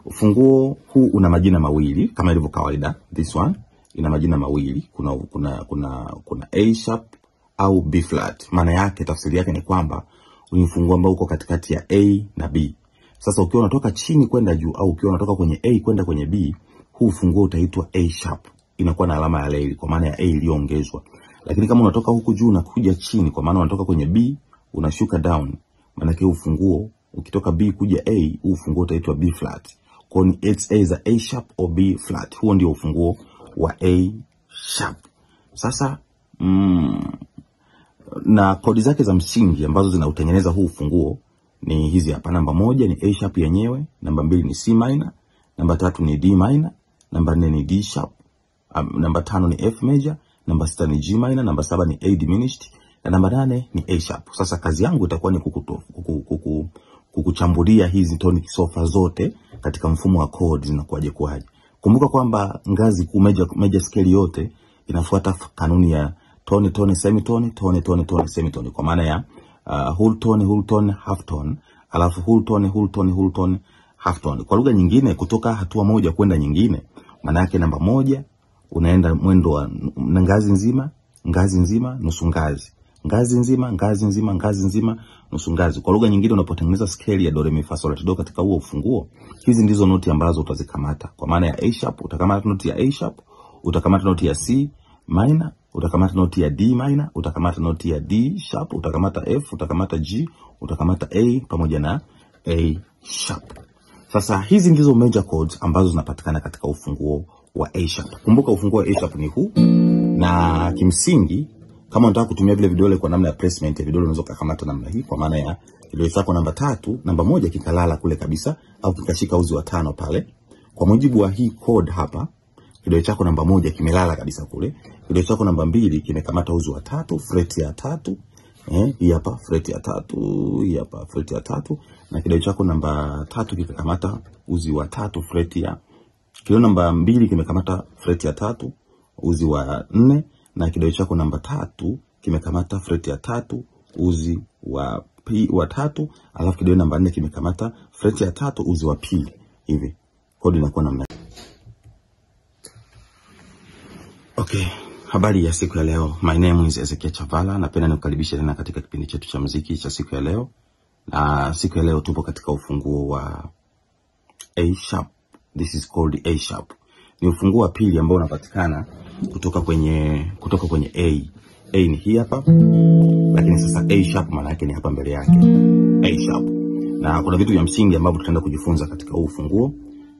Ufunguo huu una majina mawili kama ilivyo kawaida. This one ina majina mawili. Kuna A sharp au B flat. Maana yake, tafsiri yake ni kwamba ni ufunguo ambao uko katikati ya A na B. Sasa ukiwa unatoka chini kwenda juu au ukiwa unatoka kwenye A kwenda kwenye B, huu ufunguo utaitwa A sharp. Inakuwa na alama ya leli kwa maana ya A iliyoongezwa. Lakini kama unatoka huku juu na kuja chini, kwa maana unatoka kwenye B unashuka down, maana yake ufunguo ukitoka B kuja A, huu ufunguo utaitwa B flat. Kwa ni it's either A sharp or B flat. Huo ndio ufunguo wa A sharp. Sasa na kodi zake za msingi ambazo zinautengeneza huu ufunguo ni hizi hapa. Namba 1 ni A sharp yenyewe, namba 2 ni C minor, namba 3 ni D minor, namba 4 ni D sharp, namba 5 ni F major, namba 6 ni G minor, namba 7 ni A diminished, na namba 8 ni A sharp. Sasa kazi yangu itakuwa ni kukuchambulia hizi tonic sofa zote katika mfumo wa chords zinakuaje kwaje. Kumbuka kwamba ngazi kuu major scale yote inafuata kanuni ya tone tone semitone, tone tone tone semitone, kwa maana ya whole tone half tone, alafu whole tone half tone. Kwa lugha nyingine, kutoka hatua moja kwenda nyingine, maana yake namba 1 unaenda mwendo wa ngazi nzima, nusu ngazi. Ngazi nzima, nusu ngazi. Kwa lugha nyingine, unapotengeneza scale ya do re mi fa sol la ti do katika huo ufunguo, hizi ndizo noti ambazo utazikamata. Kwa maana ya A sharp, utakamata noti ya A sharp, utakamata noti ya C minor, utakamata noti ya D minor, utakamata noti ya D sharp, utakamata F, utakamata G, utakamata A pamoja na A sharp. Sasa hizi ndizo major chords ambazo zinapatikana katika ufunguo wa A sharp. Kumbuka ufunguo wa A sharp ni huu, na kimsingi kama unataka kutumia vile vidole kwa namna ya placement ya vidole unaweza kukamata namna hii, kwa maana ya kidole chako namba 3, namba 1 kikalala kule kabisa au kikashika uzi wa 5 pale. Kwa mujibu wa hii chord hapa, kidole chako namba 1 kimelala kabisa kule. Kidole chako namba 2 kimekamata uzi wa 3, fret ya 3. Hii hapa fret ya 3, hii hapa fret ya 3, na kidole chako namba 3 kimekamata uzi wa 3, fret ya. Kidole namba 2 kimekamata fret ya 3, uzi wa 4, na kidole chako namba 3 kimekamata fret ya 3, uzi wa 3, alafu kidole namba 4 kimekamata fret ya 3, uzi wa pili. Hivi kodi inakuwa namna. Okay, habari ya siku ya leo. My name is Ezekiel Chavala. Napenda nikukaribisha tena katika kipindi chetu cha muziki cha siku ya leo. Na siku ya leo tupo katika ufunguo wa A sharp. This is called A sharp. ni ufunguo wa pili ambao unapatikana kutoka kwenye A. A ni hii hapa, lakini sasa A sharp maana yake ni hapa mbele yake, A sharp. Na kuna vitu vya msingi ambavyo tutaenda kujifunza katika huu ufunguo.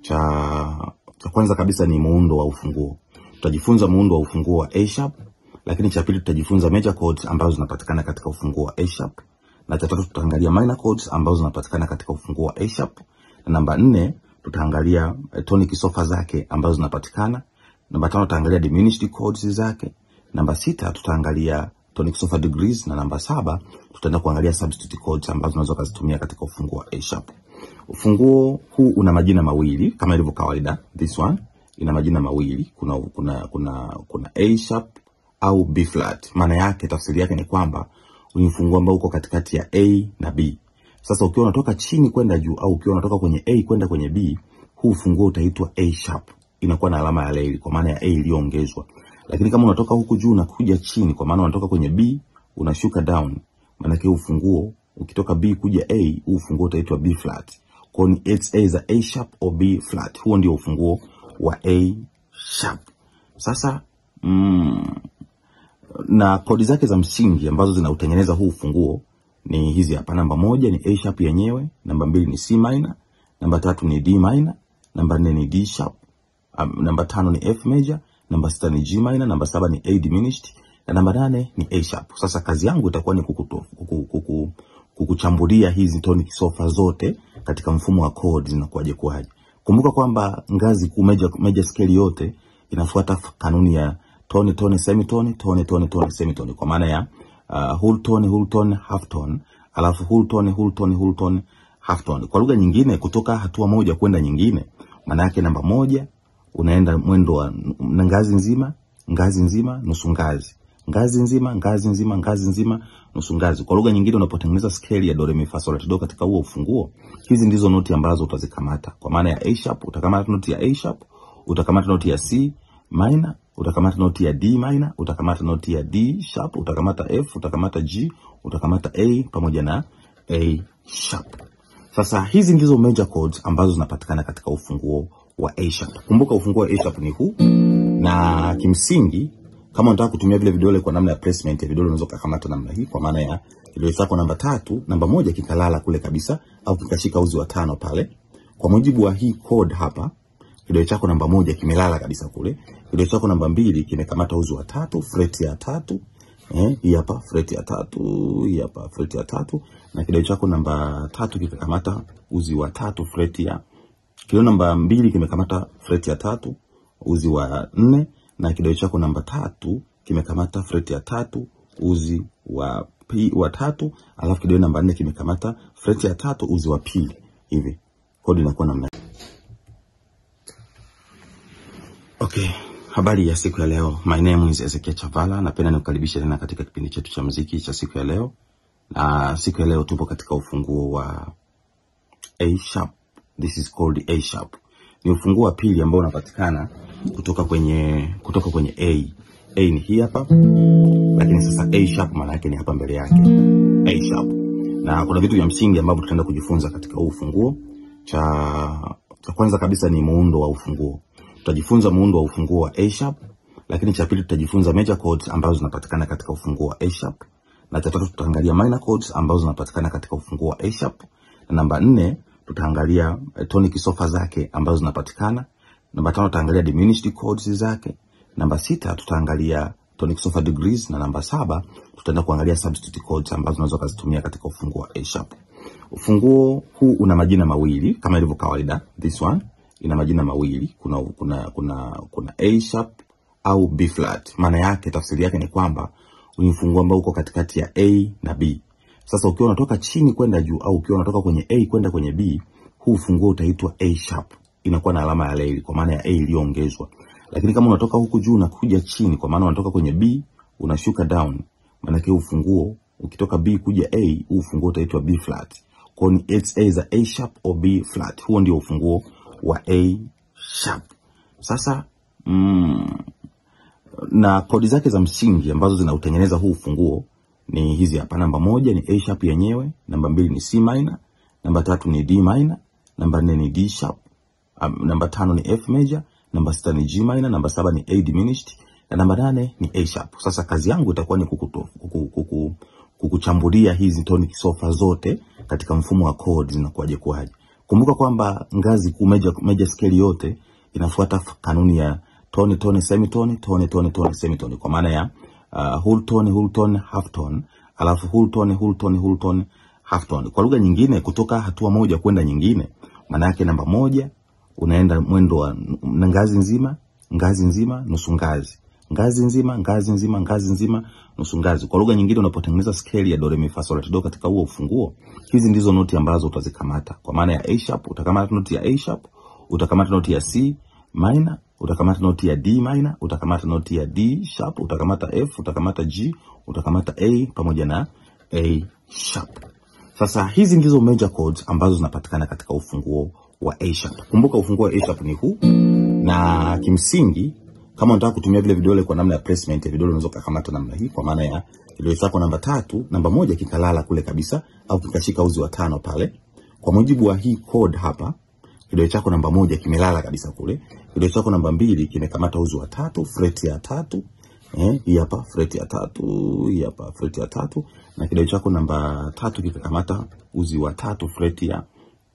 Cha kwanza kabisa ni muundo wa ufunguo. Tutajifunza muundo wa ufunguo wa A sharp, lakini cha pili tutajifunza major chords ambazo zinapatikana katika ufunguo wa A sharp, na cha tatu tutaangalia minor chords ambazo zinapatikana katika ufunguo wa A sharp, na namba 4 tutaangalia tonic sofa zake ambazo zinapatikana. Namba 5 tutaangalia diminished chords zake. Namba 6 tutaangalia tonic sofa degrees, na namba 7 tutaenda kuangalia substitute chords ambazo unaweza kuzitumia katika ufunguo wa A sharp. Ufunguo huu una majina mawili kama ilivyo kawaida. This one ina majina mawili. Kuna A sharp au B flat. Maana yake, tafsiri yake ni kwamba ni ufunguo ambao uko katikati ya A na B. Sasa ukiwa unatoka chini kwenda juu au ukiwa unatoka kwenye A kwenda kwenye B, huu ufunguo utaitwa A sharp. Inakuwa na alama ya leli kwa maana ya A iliyoongezwa. Lakini kama unatoka huku juu na kuja chini, kwa maana unatoka kwenye B unashuka down, maana yake ufunguo ukitoka B kuja A, huu ufunguo utaitwa B flat. Kwa ni it's either A sharp or B flat. Huo ndio ufunguo wa A sharp. Sasa na kodi zake za msingi ambazo zinautengeneza huu ufunguo ni hizi hapa. Namba 1 ni A sharp yenyewe, namba 2 ni C minor, namba 3 ni D minor, namba 4 ni D sharp, namba 5 ni F major, namba 6 ni G minor, namba 7 ni A diminished, na namba 8 ni A sharp. Sasa kazi yangu itakuwa ni kukuchambulia hizi tonic sofa zote katika mfumo wa chord zinakuaje kwaje. Kumbuka kwamba ngazi kuu major scale yote inafuata kanuni ya tone tone semitone, tone tone tone semitone, kwa maana ya whole tone half tone, alafu whole tone half tone. Kwa lugha nyingine, kutoka hatua moja kwenda nyingine, maana yake namba 1 unaenda mwendo wa ngazi nzima nusu ngazi, ngazi nzima nusu ngazi. Kwa lugha nyingine, unapotengeneza scale ya do re mi fa sol la ti do katika huo ufunguo, hizi ndizo noti ambazo utazikamata. Kwa maana ya A sharp utakamata noti ya A sharp, utakamata noti ya C minor, utakamata noti ya D minor, utakamata noti ya D sharp, utakamata F, utakamata G, utakamata A pamoja na A sharp. Sasa hizi ndizo major chords ambazo zinapatikana katika ufunguo wa A sharp. Kumbuka ufunguo wa A sharp ni huu, na kimsingi kama unataka kutumia vile vidole kwa namna ya placement ya vidole, unaweza kukamata namna hii, kwa maana ya kidole chako namba 3, namba 1 kikalala kule kabisa au kikashika uzi wa 5 pale. Kwa mujibu wa hii chord hapa, kidole chako namba 1 kimelala kabisa kule. Kidole chako namba 2 kimekamata uzi wa 3, fret ya 3. Hii hapa fret ya 3, hii hapa fret ya 3, na kidole chako namba 3 kikakamata uzi wa 3, fret ya. Kidole namba 2 kimekamata fret ya 3, uzi wa 4, na kidole chako namba 3 kimekamata fret ya 3, uzi wa 3, alafu kidole namba 4 kimekamata fret ya 3, uzi wa pili. Hivi kodi inakuwa namna. Okay, habari ya siku ya leo. My name is Ezekiel Chavala. Napenda nikukaribisha tena katika kipindi chetu cha muziki cha siku ya leo. Na siku ya leo tupo katika ufunguo wa A sharp. This is called A sharp. Ni ufunguo wa pili ambao unapatikana kutoka kwenye A. A ni hii hapa, lakini sasa A sharp maana yake ni hapa mbele yake, A sharp. Na kuna vitu vya msingi ambavyo tutaenda kujifunza katika huu ufunguo. Cha kwanza kabisa ni muundo wa ufunguo. Tutajifunza muundo wa ufunguo wa A sharp, lakini cha pili tutajifunza major chords ambazo zinapatikana katika ufunguo wa A sharp, na cha tatu tutaangalia minor chords ambazo zinapatikana katika ufunguo wa A sharp, na namba 4 tutaangalia tonic sofa zake ambazo zinapatikana. Namba 5 tutaangalia diminished chords zake. Namba 6 tutaangalia tonic sofa degrees, na namba 7 tutaenda kuangalia substitute chords ambazo unaweza kuzitumia katika ufunguo wa A sharp. Ufunguo huu una majina mawili kama ilivyo kawaida. This one ina majina mawili. Kuna A sharp au B flat. Maana yake, tafsiri yake ni kwamba ni ufunguo ambao uko katikati ya A na B. Sasa ukiwa unatoka chini kwenda juu au ukiwa unatoka kwenye A kwenda kwenye B, huu ufunguo utaitwa A sharp. Inakuwa na alama ya leli kwa maana ya A iliyoongezwa. Lakini kama unatoka huku juu na kuja chini, kwa maana unatoka kwenye B unashuka down, maana yake ufunguo ukitoka B kuja A, huu ufunguo utaitwa B flat. Kwa ni it's either A sharp or B flat. Huo ndio ufunguo wa A sharp. Sasa na kodi zake za msingi ambazo zinautengeneza huu ufunguo ni hizi hapa. Namba 1 ni A sharp yenyewe, namba 2 ni C minor, namba 3 ni D minor, namba 4 ni D sharp, namba 5 ni F major, namba 6 ni G minor, namba 7 ni A diminished, na namba 8 ni A sharp. Sasa kazi yangu itakuwa ni kukuchambulia hizi tonic sofa zote katika mfumo wa chord zinakuwaje kwaje. Kumbuka kwamba ngazi kuu major scale yote inafuata kanuni ya tone tone semitone tone tone tone semitone, kwa maana ya whole tone half tone, alafu whole tone half tone. Kwa lugha nyingine, kutoka hatua moja kwenda nyingine, maana yake namba moja unaenda mwendo wa ngazi nzima nusu ngazi, ngazi nzima nusu ngazi. Kwa lugha nyingine, unapotengeneza scale ya do re mi fa sol la ti do katika huo ufunguo, hizi ndizo noti ambazo utazikamata. Kwa maana ya A sharp, utakamata noti ya A sharp, utakamata noti ya C minor, utakamata noti ya D minor, utakamata noti ya D sharp, utakamata F, utakamata G, utakamata A pamoja na A sharp. Sasa hizi ndizo major chords ambazo zinapatikana katika ufunguo wa A sharp. Kumbuka ufunguo wa A sharp ni huu, na kimsingi kama unataka kutumia vile vidole kwa namna ya placement ya vidole, unaweza kukamata namna hii, kwa maana ya kidole chako namba 3, namba 1 kikalala kule kabisa au kikashika uzi wa 5 pale. Kwa mujibu wa hii chord hapa, kidole chako namba 1 kimelala kabisa kule. Kidole chako namba 2 kimekamata uzi wa 3, fret ya 3. Hii hapa fret ya 3, hii hapa fret ya 3, na kidole chako namba 3 kimekamata uzi wa 3, fret ya.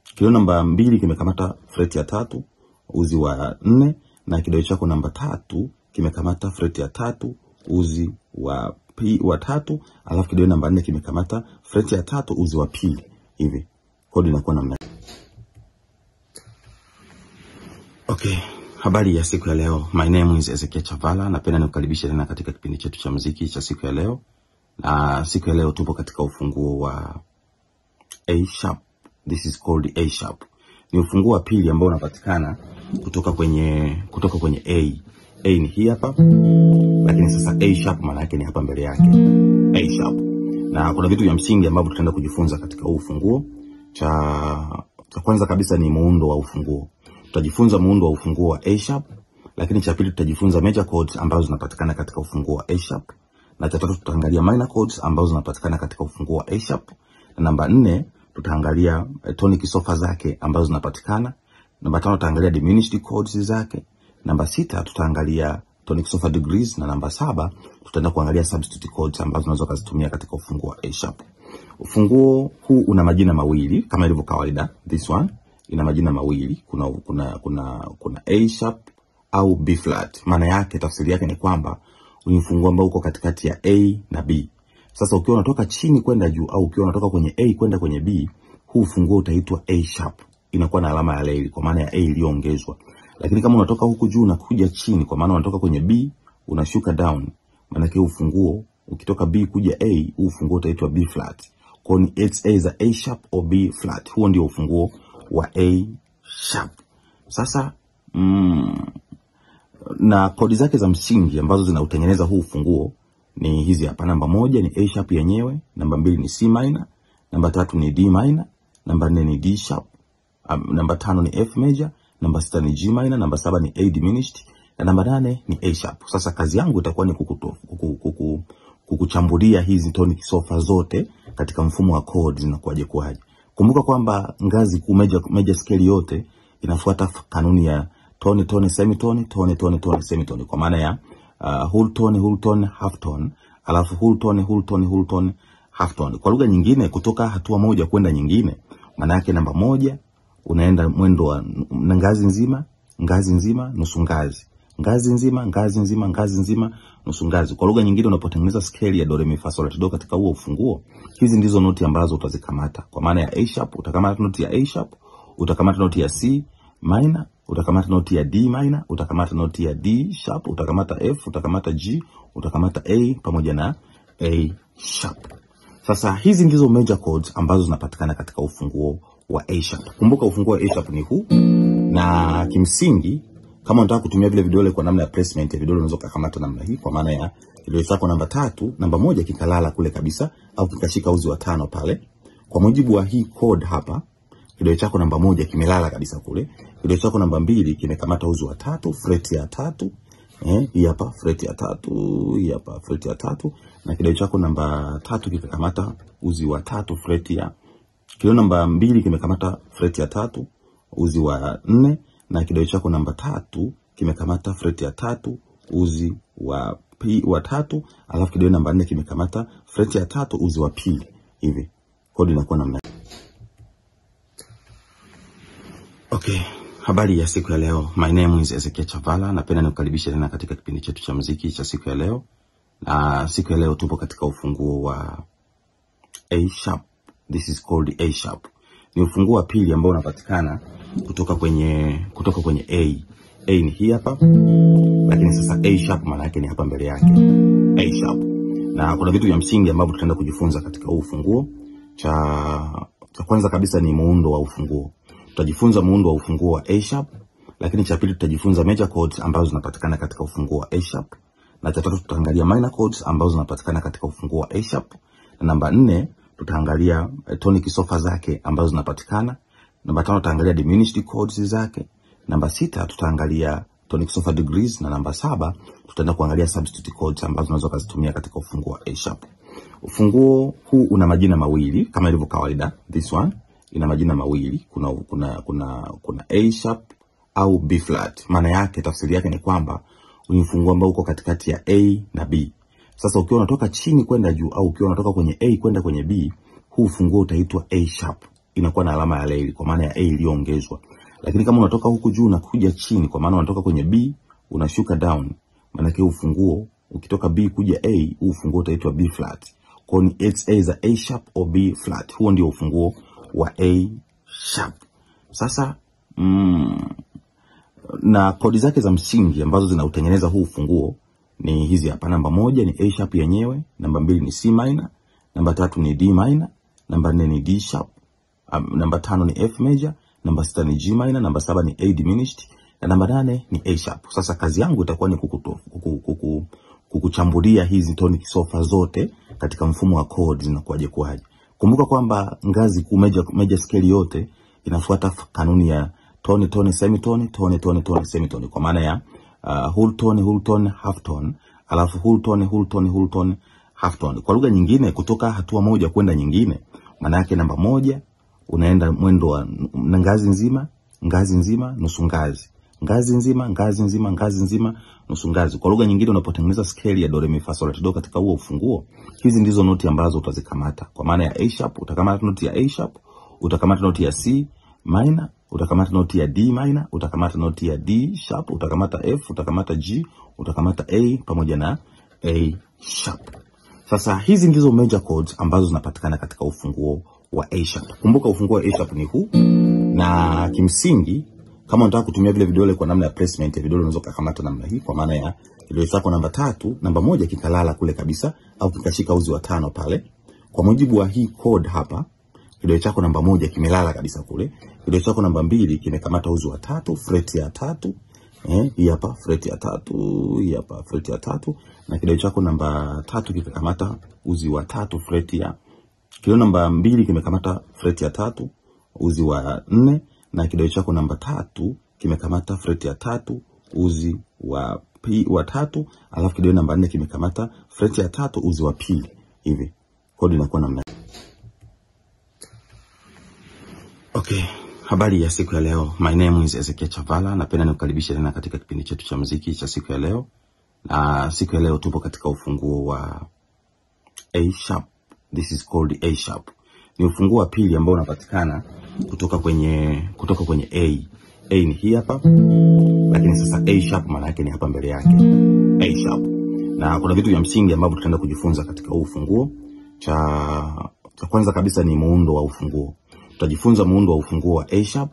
Kidole namba 2 kimekamata fret ya 3, uzi wa 4, na kidole chako namba 3 kimekamata fret ya 3, uzi wa 3, alafu kidole namba 4 kimekamata fret ya 3, uzi wa pili. Hivi kodi inakuwa namna. Okay, habari ya siku ya leo. My name is Ezekiel Chavala. Napenda nikukaribisha tena katika kipindi chetu cha muziki cha siku ya leo. Na siku ya leo tupo katika ufunguo wa A sharp. This is called A sharp. Ni ufunguo wa pili ambao unapatikana kutoka kwenye A. A ni hii hapa, lakini sasa A sharp maana yake ni hapa mbele yake. A sharp. Na kuna vitu vya msingi ambavyo tutaenda kujifunza katika huu ufunguo. Cha kwanza kabisa ni muundo wa ufunguo. Tutajifunza muundo wa ufunguo wa A sharp, lakini cha pili tutajifunza major chords ambazo zinapatikana katika ufunguo wa A sharp, na cha tatu tutaangalia minor chords ambazo zinapatikana katika ufunguo wa A sharp, na namba 4 tutaangalia tonic sofa zake ambazo zinapatikana. Namba 5 tutaangalia diminished chords zake. Namba 6 tutaangalia tonic sofa degrees, na namba 7 tutaenda kuangalia substitute chords ambazo unaweza kuzitumia katika ufunguo wa A sharp. Ufunguo huu una majina mawili kama ilivyo kawaida. This one ina majina mawili. Kuna A sharp au B flat. Maana yake, tafsiri yake ni kwamba ni ufunguo ambao uko katikati ya A na B. Sasa ukiwa unatoka chini kwenda juu au ukiwa unatoka kwenye A kwenda kwenye B, huu ufunguo utaitwa A sharp. Inakuwa na alama ya leli kwa maana ya A iliyoongezwa. Lakini kama unatoka huku juu na kuja chini, kwa maana unatoka kwenye B unashuka down, maana yake ufunguo ukitoka B kuja A, huu ufunguo utaitwa B flat. Kwa ni it's either A sharp or B flat. Huo ndio ufunguo wa A sharp. Sasa na kodi zake za msingi ambazo zinautengeneza huu ufunguo ni hizi hapa. Namba 1 ni A sharp yenyewe, namba 2 ni C minor, namba 3 ni D minor, namba 4 ni D sharp, namba 5 ni F major, namba 6 ni G minor, namba 7 ni A diminished, na namba 8 ni A sharp. Sasa kazi yangu itakuwa ni kukuchambulia hizi tonic sofa zote katika mfumo wa chord zinakuwaje kwaje. Kumbuka kwamba ngazi kuu major scale yote inafuata kanuni ya tone tone semitone tone tone tone semitone, kwa maana ya whole tone half tone, alafu whole tone half tone. Kwa lugha nyingine, kutoka hatua moja kwenda nyingine, maana yake namba 1 unaenda mwendo wa ngazi nzima nusu ngazi, ngazi nzima nusu ngazi. Kwa lugha nyingine, unapotengeneza scale ya do re mi fa sol la ti do katika huo ufunguo, hizi ndizo noti ambazo utazikamata. Kwa maana ya A sharp, utakamata noti ya A sharp, utakamata noti ya C minor, utakamata noti ya D minor, utakamata noti ya D sharp, utakamata F, utakamata G, utakamata A pamoja na A sharp. Sasa hizi ndizo major chords ambazo zinapatikana katika ufunguo wa A sharp. Kumbuka ufunguo wa A sharp ni huu, na kimsingi kama unataka kutumia vile vidole kwa namna ya placement ya vidole, unaweza kukamata namna hii, kwa maana ya kidole chako namba 3, namba 1 kikalala kule kabisa au kikashika uzi wa 5 pale. Kwa mujibu wa hii chord hapa, kidole chako namba 1 kimelala kabisa kule. Kidole chako namba 2 kimekamata uzi wa 3, fret ya 3. Hii hapa fret ya 3, hii hapa fret ya 3, na kidole chako namba 3 kimekamata uzi wa 3, fret ya. Kidole namba 2 kimekamata fret ya 3, uzi wa 4, na kidole chako namba 3 kimekamata fret ya 3 uzi wa wa 3, alafu kidole namba 4 kimekamata fret ya 3 uzi wa pili. Hivi kodi inakuwa namna. Okay, habari ya siku ya leo. My name is Ezekiel Chavala. Napenda nikukaribisha tena katika kipindi chetu cha muziki cha siku ya leo. Na siku ya leo tupo katika ufunguo wa A sharp. This is called A sharp. Ni ufunguo wa pili ambao unapatikana kutoka kwenye A. A ni hii hapa. Lakini sasa A sharp maana yake ni hapa mbele yake. A sharp. Na kuna vitu vya msingi ambavyo tutaenda kujifunza katika huu ufunguo. Cha kwanza kabisa ni muundo wa ufunguo. Tutajifunza muundo wa ufunguo wa A sharp, lakini cha pili tutajifunza major chords ambazo zinapatikana katika ufunguo wa A sharp, na cha tatu tutaangalia minor chords ambazo zinapatikana katika ufunguo wa A sharp, na namba 4 tutaangalia tonic sofa zake ambazo zinapatikana, namba 5 tutaangalia diminished chords zake, namba 6 tutaangalia tonic sofa degrees, na namba 7 tutaenda kuangalia substitute chords ambazo unaweza kuzitumia katika ufunguo wa A sharp. Ufunguo huu una majina mawili kama ilivyo kawaida. This one ina majina mawili. Kuna A sharp au B flat. Maana yake, tafsiri yake ni kwamba ni ufunguo ambao uko katikati ya A na B. Sasa ukiwa unatoka chini kwenda juu au ukiwa unatoka kwenye A kwenda kwenye B, huu ufunguo utaitwa A sharp. Inakuwa na alama ya leli kwa maana ya A iliyoongezwa. Lakini kama unatoka huku juu na kuja chini, kwa maana unatoka kwenye B unashuka down, maana yake ufunguo ukitoka B kuja A, huu ufunguo utaitwa B flat. Kwa ni it's either A sharp or B flat. Huo ndio ufunguo wa A sharp. Sasa na kodi zake za msingi ambazo zinautengeneza huu ufunguo ni hizi hapa. Namba 1 ni A sharp yenyewe, namba 2 ni C minor, namba 3 ni D minor, namba 4 ni D sharp, namba 5 ni F major, namba 6 ni G minor, namba 7 ni A diminished, na namba 8 ni A sharp. Sasa kazi yangu itakuwa ni kukuchambulia hizi tonic sofa zote katika mfumo wa chords zinakuaje kwaje. Kumbuka kwamba ngazi kuu major scale yote inafuata kanuni ya tone tone semitone tone tone tone semitone, kwa maana ya whole tone half tone, alafu whole tone half tone. Kwa lugha nyingine, kutoka hatua moja kwenda nyingine, maana yake namba 1 unaenda mwendo wa ngazi nzima nusu ngazi, ngazi nzima nusu ngazi. Kwa lugha nyingine, unapotengeneza scale ya do re mi fa sol la ti do katika huo ufunguo, hizi ndizo noti ambazo utazikamata. Kwa maana ya A sharp utakamata noti ya A sharp, utakamata noti ya C minor, utakamata noti ya D minor, utakamata noti ya D sharp, utakamata F, utakamata G, utakamata A pamoja na A sharp. Sasa hizi ndizo major chords ambazo zinapatikana katika ufunguo wa A sharp. Kumbuka ufunguo wa A sharp ni huu, na kimsingi kama unataka kutumia vile vidole kwa namna ya placement ya vidole, unaweza kukamata namna hii, kwa maana ya kidole chako namba 3, namba 1 kikalala kule kabisa au kikashika uzi wa 5 pale. Kwa mujibu wa hii chord hapa, kidole chako namba 1 kimelala kabisa kule. Kidole chako namba 2 kimekamata uzi wa 3, fret ya 3. Hii hapa fret ya 3, hii hapa fret ya 3, na kidole chako namba 3 kimekamata uzi wa 3, fret ya. Kidole namba 2 kimekamata fret ya 3, uzi wa 4, na kidole chako namba 3 kimekamata fret ya 3, uzi wa 3, alafu kidole namba 4 kimekamata fret ya 3, uzi wa pili. Hivi kodi inakuwa namna. Okay, habari ya siku ya leo. My name is Ezekiel Chavala. Napenda nikukaribisha tena katika kipindi chetu cha muziki cha siku ya leo. Na siku ya leo tupo katika ufunguo wa A sharp. This is called A sharp. Ni ufunguo wa pili ambao unapatikana kutoka kwenye A. A ni hii hapa. Lakini sasa A sharp maana yake ni hapa mbele yake. A sharp. Na kuna vitu vya msingi ambavyo tutaenda kujifunza katika huu ufunguo. Cha kwanza kabisa ni muundo wa ufunguo. Tutajifunza muundo wa ufunguo wa A sharp,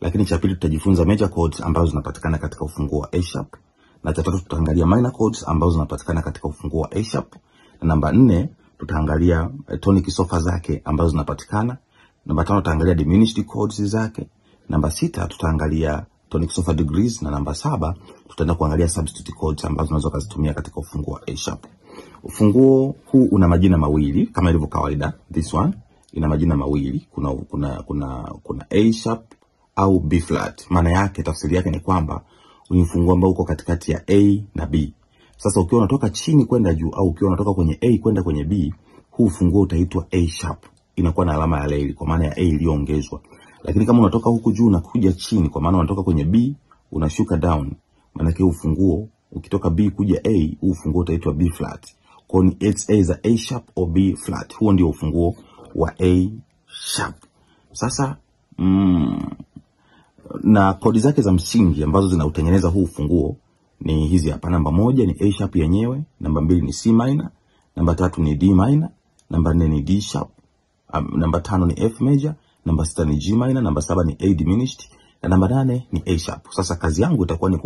lakini cha pili tutajifunza major chords ambazo zinapatikana katika ufunguo wa A sharp, na cha tatu tutaangalia minor chords ambazo zinapatikana katika ufunguo wa A sharp, na namba 4 tutaangalia tonic sofa zake ambazo zinapatikana, namba 5 tutaangalia diminished chords zake, namba 6 tutaangalia tonic sofa degrees, na namba 7 tutaenda kuangalia substitute chords ambazo unaweza kuzitumia katika ufunguo wa A sharp. Ufunguo huu una majina mawili kama ilivyo kawaida. This one ina majina mawili. Kuna A sharp au B flat. Maana yake, tafsiri yake ni kwamba ni ufunguo ambao uko katikati ya A na B. Sasa ukiwa unatoka chini kwenda juu au ukiwa unatoka kwenye A kwenda kwenye B, huu ufunguo utaitwa A sharp. Inakuwa na alama ya leli kwa maana ya A iliyoongezwa. Lakini kama unatoka huku juu na kuja chini, kwa maana unatoka kwenye B unashuka down, maana yake ufunguo ukitoka B kuja A, ufunguo utaitwa B flat. Kwa ni it's either A sharp or B flat. Huo ndio ufunguo wa A sharp. Sasa na kodi zake za msingi ambazo zinautengeneza huu ufunguo ni hizi hapa. Namba 1 ni A sharp yenyewe, namba 2 ni C minor, namba 3 ni D minor, namba 4 ni D sharp, namba 5 ni F major, namba 6 ni G minor, namba 7 ni A diminished, na namba 8 ni A sharp. Sasa kazi yangu itakuwa ni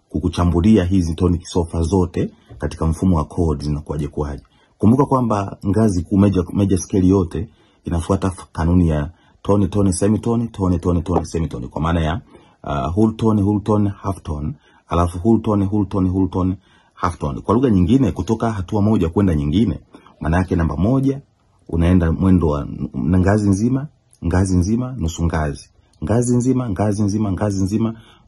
kukuchambulia hizi tonic sofa zote katika mfumo wa chords zinakuaje kwaje. Kumbuka kwamba ngazi major scale yote inafuata kanuni ya tone tone semitone tone tone tone semitone, kwa maana ya whole tone half tone, alafu whole tone half tone. Kwa lugha nyingine, kutoka hatua moja kwenda nyingine, maana yake namba 1 unaenda mwendo wa ngazi nzima nusu ngazi, ngazi nzima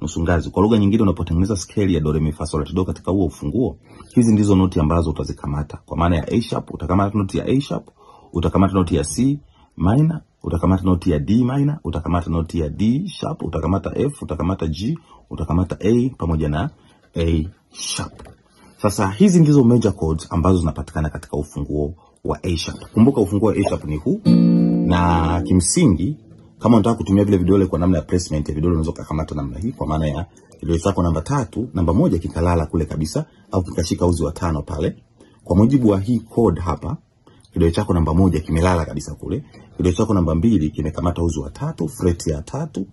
nusu ngazi. Kwa lugha nyingine, unapotengeneza scale ya do re mi fa sol la ti do katika huo ufunguo, hizi ndizo noti ambazo utazikamata. Kwa maana ya A sharp utakamata noti ya A sharp, utakamata noti ya C minor, utakamata noti ya D minor, utakamata noti ya D sharp, utakamata F, utakamata G, utakamata A pamoja na A sharp. Sasa hizi ndizo major chords ambazo zinapatikana katika ufunguo wa A sharp. Kumbuka ufunguo wa A sharp ni huu, na kimsingi kama unataka kutumia vile vidole kwa namna ya placement ya vidole, unaweza kukamata namna hii, kwa maana ya kidole chako namba 3, namba 1 kikalala kule kabisa au kikashika uzi wa 5 pale. Kwa mujibu wa hii chord hapa, kidole chako namba 1 kimelala kabisa kule. Kidole chako namba 2 kimekamata uzi wa 3, fret ya 3.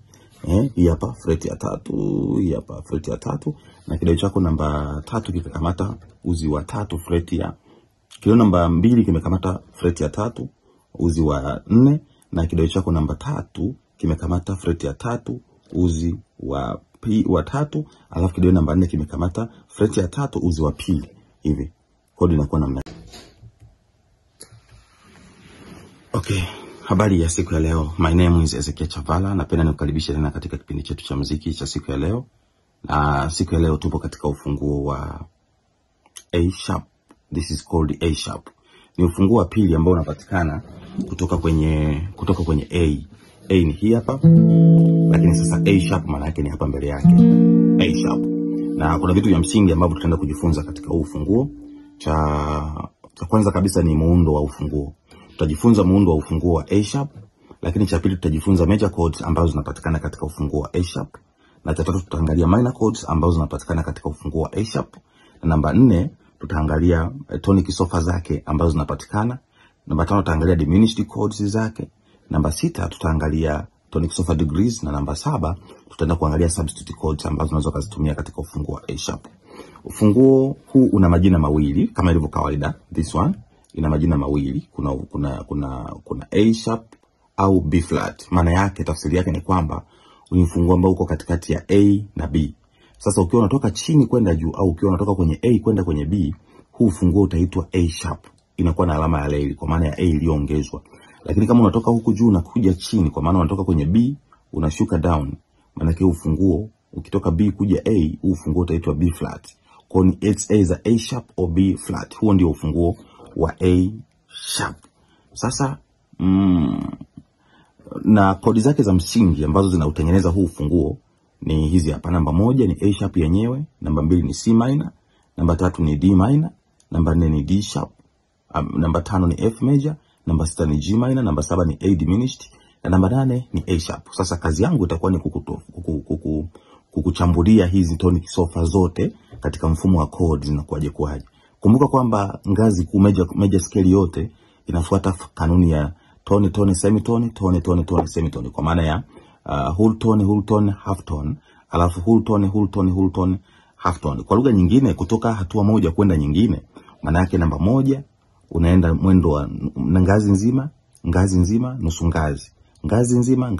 Hii hapa fret ya 3, hii hapa fret ya 3, na kidole chako namba 3 kikakamata uzi wa 3, fret ya. Kidole namba 2 kimekamata fret ya 3, uzi wa 4, na kidole chako namba 3 kimekamata fret ya 3, uzi wa 3, alafu kidole namba 4 kimekamata fret ya 3, uzi wa pili. Hivi kodi inakuwa namna. Okay, habari ya siku ya leo. My name is Ezekiel Chavala. Napenda nikukaribisha tena katika kipindi chetu cha muziki cha siku ya leo. Na siku ya leo tupo katika ufunguo wa A sharp. This is called A sharp. Ni ufunguo wa pili ambao unapatikana kutoka kwenye A. A ni hii hapa, lakini sasa A sharp maana yake ni hapa mbele yake. A sharp. Na kuna vitu vya msingi ambavyo tutaenda kujifunza katika huu ufunguo. Cha kwanza kabisa ni muundo wa ufunguo. Tutajifunza muundo wa ufunguo wa A sharp, lakini cha pili tutajifunza major chords ambazo zinapatikana katika ufunguo wa A sharp, na cha tatu tutaangalia minor chords ambazo zinapatikana katika ufunguo wa A sharp, na namba 4 tutaangalia tonic sofa zake ambazo zinapatikana. Namba 5 tutaangalia diminished chords zake. Namba 6 tutaangalia tonic sofa degrees, na namba 7 tutaenda kuangalia substitute chords ambazo unaweza kuzitumia katika ufunguo wa A sharp. Ufunguo huu una majina mawili kama ilivyo kawaida. This one ina majina mawili. Kuna A sharp au B flat. Maana yake, tafsiri yake ni kwamba ni ufunguo ambao uko katikati ya A na B. Sasa ukiwa unatoka chini kwenda juu au ukiwa unatoka kwenye A kwenda kwenye B, huu ufunguo utaitwa A sharp. Inakuwa na alama ya leli kwa maana ya A iliyoongezwa. Lakini kama unatoka huku juu na kuja chini, kwa maana unatoka kwenye B unashuka down, maana yake ufunguo ukitoka B kuja A, huu ufunguo utaitwa B flat. Kwa ni it's either A sharp or B flat. Huo ndio ufunguo wa A sharp. Sasa na kodi zake za msingi ambazo zinautengeneza huu ufunguo ni hizi hapa. Namba 1 ni A sharp yenyewe, namba 2 ni C minor, namba 3 ni D minor, namba 4 ni D sharp, namba 5 ni F major, namba 6 ni G minor, namba 7 ni A diminished, na namba 8 ni A sharp. Sasa kazi yangu itakuwa ni kukuchambulia hizi tonic sofa zote katika mfumo wa chords zinakuaje kwaje. Kumbuka kwamba ngazi major scale yote inafuata kanuni ya tone tone semitone tone tone tone semitone, kwa maana ya whole tone half tone, alafu whole tone half tone. Kwa lugha nyingine, kutoka hatua moja kwenda nyingine, maana yake namba 1 unaenda mwendo wa ngazi nzima nusu ngazi, ngazi nzima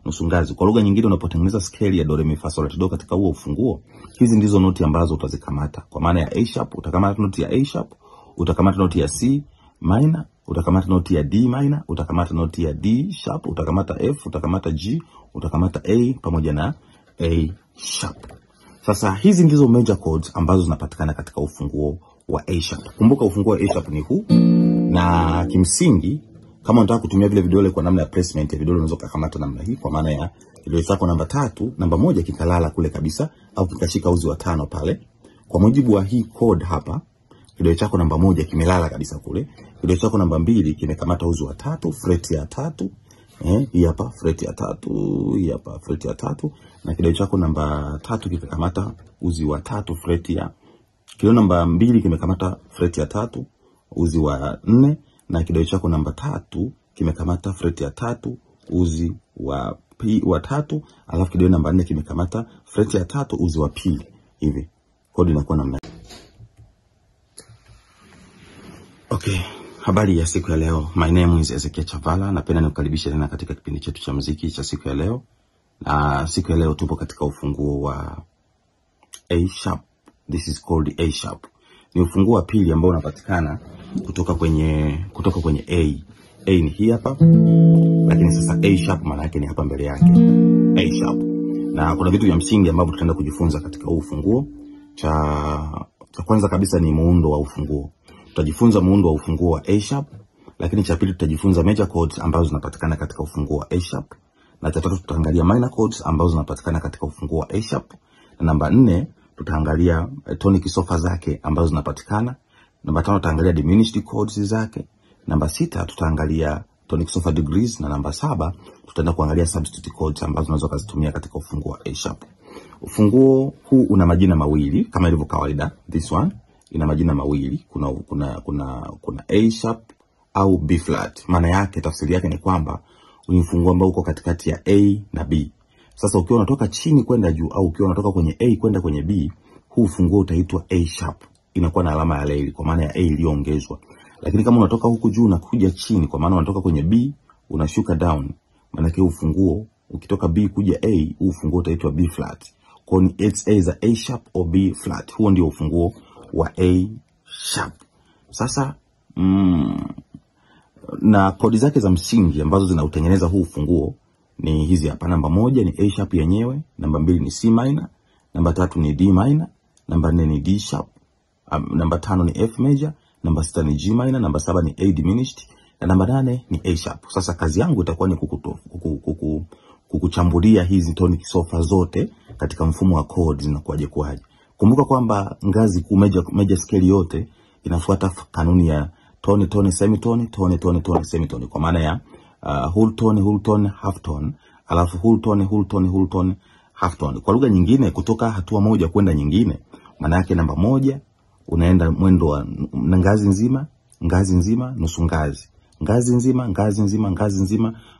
nusu ngazi. Kwa lugha nyingine, unapotengeneza scale ya do re mi fa sol la ti do katika huo ufunguo, hizi ndizo noti ambazo utazikamata. Kwa maana ya A sharp utakamata noti ya A sharp, utakamata noti ya C minor, utakamata noti ya D minor, utakamata noti ya D sharp, utakamata F, utakamata G, utakamata A pamoja na A sharp. Sasa hizi ndizo major chords ambazo zinapatikana katika ufunguo wa A sharp. Kumbuka ufunguo wa A sharp ni huu, na kimsingi kama unataka kutumia vile vidole kwa namna ya placement ya vidole, unaweza kukamata namna hii, kwa maana ya kidole chako namba 3, namba 1 kikalala kule kabisa au kikashika uzi wa 5 pale. Kwa mujibu wa hii code hapa, kidole chako namba 1 kimelala kabisa kule. Kidole chako namba 2 kimekamata uzi wa 3, fret ya 3. Hii hapa fret ya 3, hii hapa fret ya 3, na kidole chako namba 3 kimekamata uzi wa 3, fret ya. Kidole namba 2 kimekamata fret ya 3, uzi wa 4, na kidole chako namba 3 kimekamata fret ya 3, uzi wa 3, alafu kidole namba 4 kimekamata fret ya 3, uzi wa pili. Hivi kodi inakuwa namna. Okay, habari ya siku ya leo. My name is Ezekiel Chavala. Napenda nikukaribisha tena katika kipindi chetu cha muziki cha siku ya leo. Na siku ya leo tupo katika ufunguo wa A sharp. This is called A sharp. Ni ufunguo wa pili ambao unapatikana kutoka kwenye A. A ni hii hapa. Lakini sasa A sharp maana yake ni hapa mbele yake. A sharp. Na kuna vitu vya msingi ambavyo tutaenda kujifunza katika huu ufunguo. Cha kwanza kabisa ni muundo wa ufunguo. Tutajifunza muundo wa ufunguo wa A sharp, lakini cha pili tutajifunza major chords ambazo zinapatikana katika ufunguo wa A sharp, na cha tatu tutaangalia minor chords ambazo zinapatikana katika ufunguo wa A sharp, na namba 4 tutaangalia tonic sofa zake ambazo zinapatikana. Namba 5 tutaangalia diminished chords zake. Namba 6 tutaangalia tonic sofa degrees, na namba 7 tutaenda kuangalia substitute chords ambazo unaweza kuzitumia katika ufunguo wa A sharp. Ufunguo huu una majina mawili kama ilivyo kawaida. This one ina majina mawili. Kuna A sharp au B flat. Maana yake, tafsiri yake ni kwamba ni ufunguo ambao uko katikati ya A na B. Sasa ukiwa unatoka chini kwenda juu au ukiwa unatoka kwenye A kwenda kwenye B, huu ufunguo utaitwa A sharp. Inakuwa na alama ya leli kwa maana ya A iliyoongezwa. Lakini kama unatoka huku juu na kuja chini, kwa maana unatoka kwenye B unashuka down, maana yake ufunguo ukitoka B kuja A, huu ufunguo utaitwa B flat. Kwa ni it's either A sharp or B flat. Huo ndio ufunguo wa A sharp. Sasa na kodi zake za msingi ambazo zinautengeneza huu ufunguo ni hizi hapa. Namba 1 ni A sharp yenyewe, namba 2 ni C minor, namba 3 ni D minor, namba 4 ni D sharp, namba 5 ni F major, namba 6 ni G minor, namba 7 ni A diminished, na namba 8 ni A sharp. Sasa kazi yangu itakuwa ni kukuchambulia hizi tonic sofa zote katika mfumo wa chords zinakuaje kwaje. Kumbuka kwamba ngazi kuu major scale yote inafuata kanuni ya tone tone semitone, tone tone tone semitone, kwa maana ya whole tone half tone, alafu whole tone half tone. Kwa lugha nyingine, kutoka hatua moja kwenda nyingine, maana yake namba 1 unaenda mwendo wa ngazi nzima nusu ngazi, ngazi nzima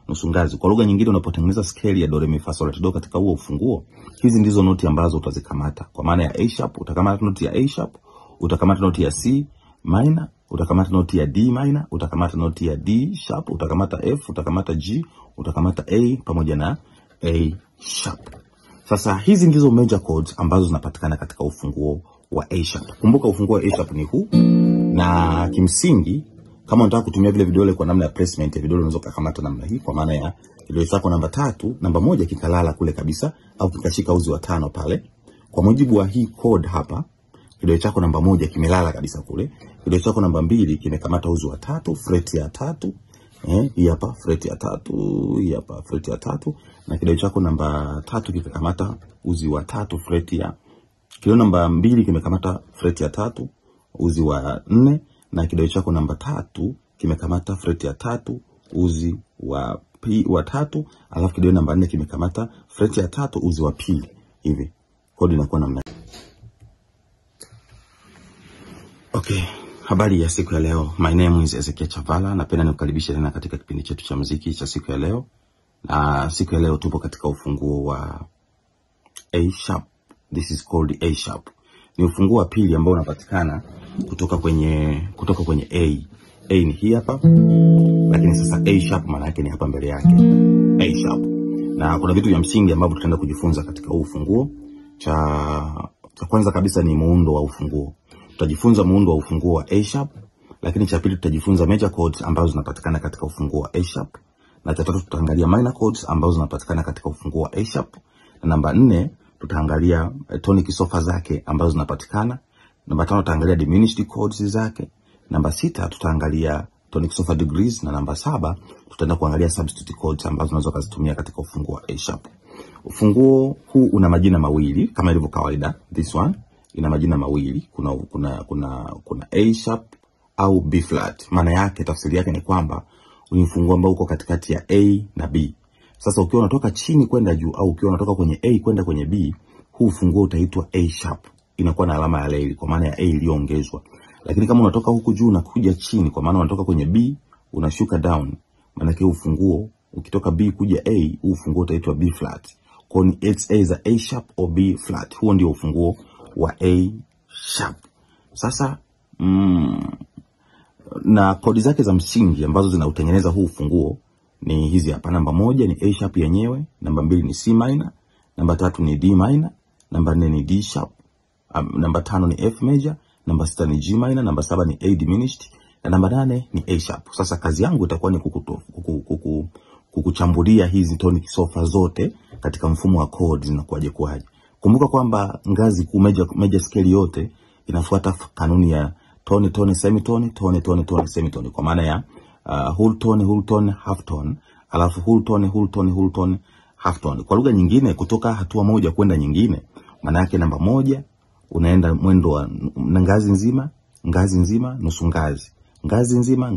nusu ngazi. Kwa lugha nyingine, unapotengeneza scale ya do re mi fa sol la ti do katika huo ufunguo, hizi ndizo noti ambazo utazikamata. Kwa maana ya A sharp utakamata noti ya A sharp, utakamata noti ya C minor, utakamata noti ya D minor, utakamata noti ya D sharp, utakamata F, utakamata G, utakamata A pamoja na A sharp. Sasa hizi ndizo major chords ambazo zinapatikana katika ufunguo wa A sharp. Kumbuka ufunguo wa A sharp ni huu, na kimsingi kama unataka kutumia vile vidole kwa namna ya placement ya vidole, unaweza kukamata namna hii, kwa maana ya kidole chako namba 3, namba 1 kikalala kule kabisa au kikashika uzi wa 5 pale. Kwa mujibu wa hii code hapa, kidole chako namba 1 kimelala kabisa kule. Kidole chako namba 2 kimekamata uzi wa 3, fret ya 3. Hii hapa fret ya 3, hii hapa fret ya 3, na kidole chako namba 3 kimekamata uzi wa 3, fret ya. Kidole namba 2 kimekamata fret ya 3, uzi wa 4, na kidole chako namba 3 kimekamata fret ya 3, uzi wa 3, alafu kidole namba 4 kimekamata fret ya 3, uzi wa pili. Hivi kodi inakuwa namna. Okay, habari ya siku ya leo. My name is Ezekiel Chavala. Napenda nikukaribisha tena katika kipindi chetu cha muziki cha siku ya leo. Na siku ya leo tupo katika ufunguo wa A sharp. This is called A sharp. Ni ufunguo wa pili ambao unapatikana kutoka kwenye A. A ni hii hapa. Lakini sasa A sharp maana yake ni hapa mbele yake. A sharp. Na kuna vitu vya msingi ambavyo tutaenda kujifunza katika huu ufunguo. Cha kwanza kabisa ni muundo wa ufunguo. Tutajifunza muundo wa ufunguo wa A sharp, lakini cha pili tutajifunza major chords ambazo zinapatikana katika ufunguo wa A sharp, na cha tatu tutaangalia minor chords ambazo zinapatikana katika ufunguo wa A sharp, na namba 4 tutaangalia tonic sofa zake ambazo zinapatikana. Namba 5 tutaangalia diminished chords zake. Namba 6 tutaangalia tonic sofa degrees, na namba 7 tutaenda kuangalia substitute chords ambazo unaweza kuzitumia katika ufunguo wa A sharp. Ufunguo huu una majina mawili kama ilivyo kawaida. This one ina majina mawili. Kuna A sharp au B flat. Maana yake, tafsiri yake ni kwamba ni ufunguo ambao uko katikati ya A na B. Sasa ukiwa unatoka chini kwenda juu au ukiwa unatoka kwenye A kwenda kwenye B, huu ufunguo utaitwa A sharp. Inakuwa na alama ya leli kwa maana ya A iliyoongezwa. Lakini kama unatoka huku juu na kuja chini, kwa maana unatoka kwenye B unashuka down, maana yake ufunguo ukitoka B kuja A, huu ufunguo utaitwa B flat. Kwa ni it's either A sharp or B flat. Huo ndio ufunguo wa A sharp. Sasa na kodi zake za msingi ambazo zinautengeneza huu ufunguo ni hizi hapa. Namba 1 ni A sharp yenyewe, namba 2 ni C minor, namba 3 ni D minor, namba 4 ni D sharp, namba 5 ni F major, namba 6 ni G minor, namba 7 ni A diminished, na namba 8 ni A sharp. Sasa kazi yangu itakuwa ni kukuchambulia hizi tonic sofa zote katika mfumo wa chords zinakuaje kwaje. Kumbuka kwamba ngazi major scale yote inafuata kanuni ya tone tone semitone, tone tone tone semitone, kwa maana ya whole tone half tone, alafu whole tone half tone. Kwa lugha nyingine, kutoka hatua moja kwenda nyingine, maana yake namba 1 unaenda mwendo wa ngazi nzima, nusu ngazi. Ngazi nzima,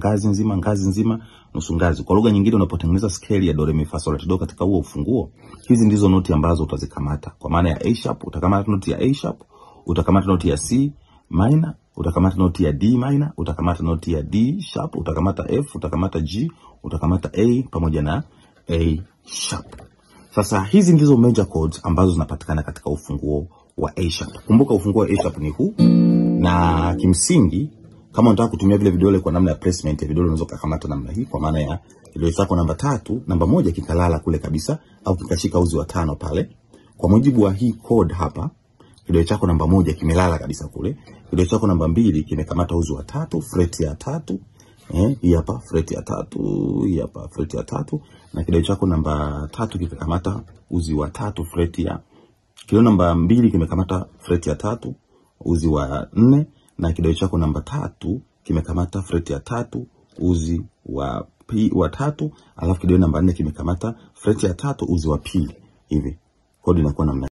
nusu ngazi. Kwa lugha nyingine, unapotengeneza scale ya do re mi fa sol la ti do katika huo ufunguo, hizi ndizo noti ambazo utazikamata. Kwa maana ya A sharp, utakamata noti ya A sharp, utakamata noti ya C minor, utakamata noti ya D minor, utakamata noti ya D sharp, utakamata F, utakamata G, utakamata A pamoja na A sharp. Sasa hizi ndizo major chords ambazo zinapatikana katika ufunguo wa A sharp. Kumbuka ufunguo wa A sharp ni huu, na kimsingi kama unataka kutumia vile vidole kwa namna ya placement ya vidole, unaweza kukamata namna hii, kwa maana ya kidole chako namba 3, namba 1 kikalala kule kabisa au kikashika uzi wa 5 pale. Kwa mujibu wa hii chord hapa, kidole chako namba 1 kimelala kabisa kule. Kidole chako namba 2 kimekamata uzi wa 3, fret ya 3. Hii hapa fret ya 3, hii hapa fret ya 3, na kidole chako namba 3 kimekamata uzi wa 3, fret ya. Kidole namba 2 kimekamata fret ya 3, uzi wa 4, na kidole chako namba 3 kimekamata fret ya 3, uzi wa 3, alafu kidole namba 4 kimekamata fret ya 3, uzi wa pili. Hivi kodi inakuwa namna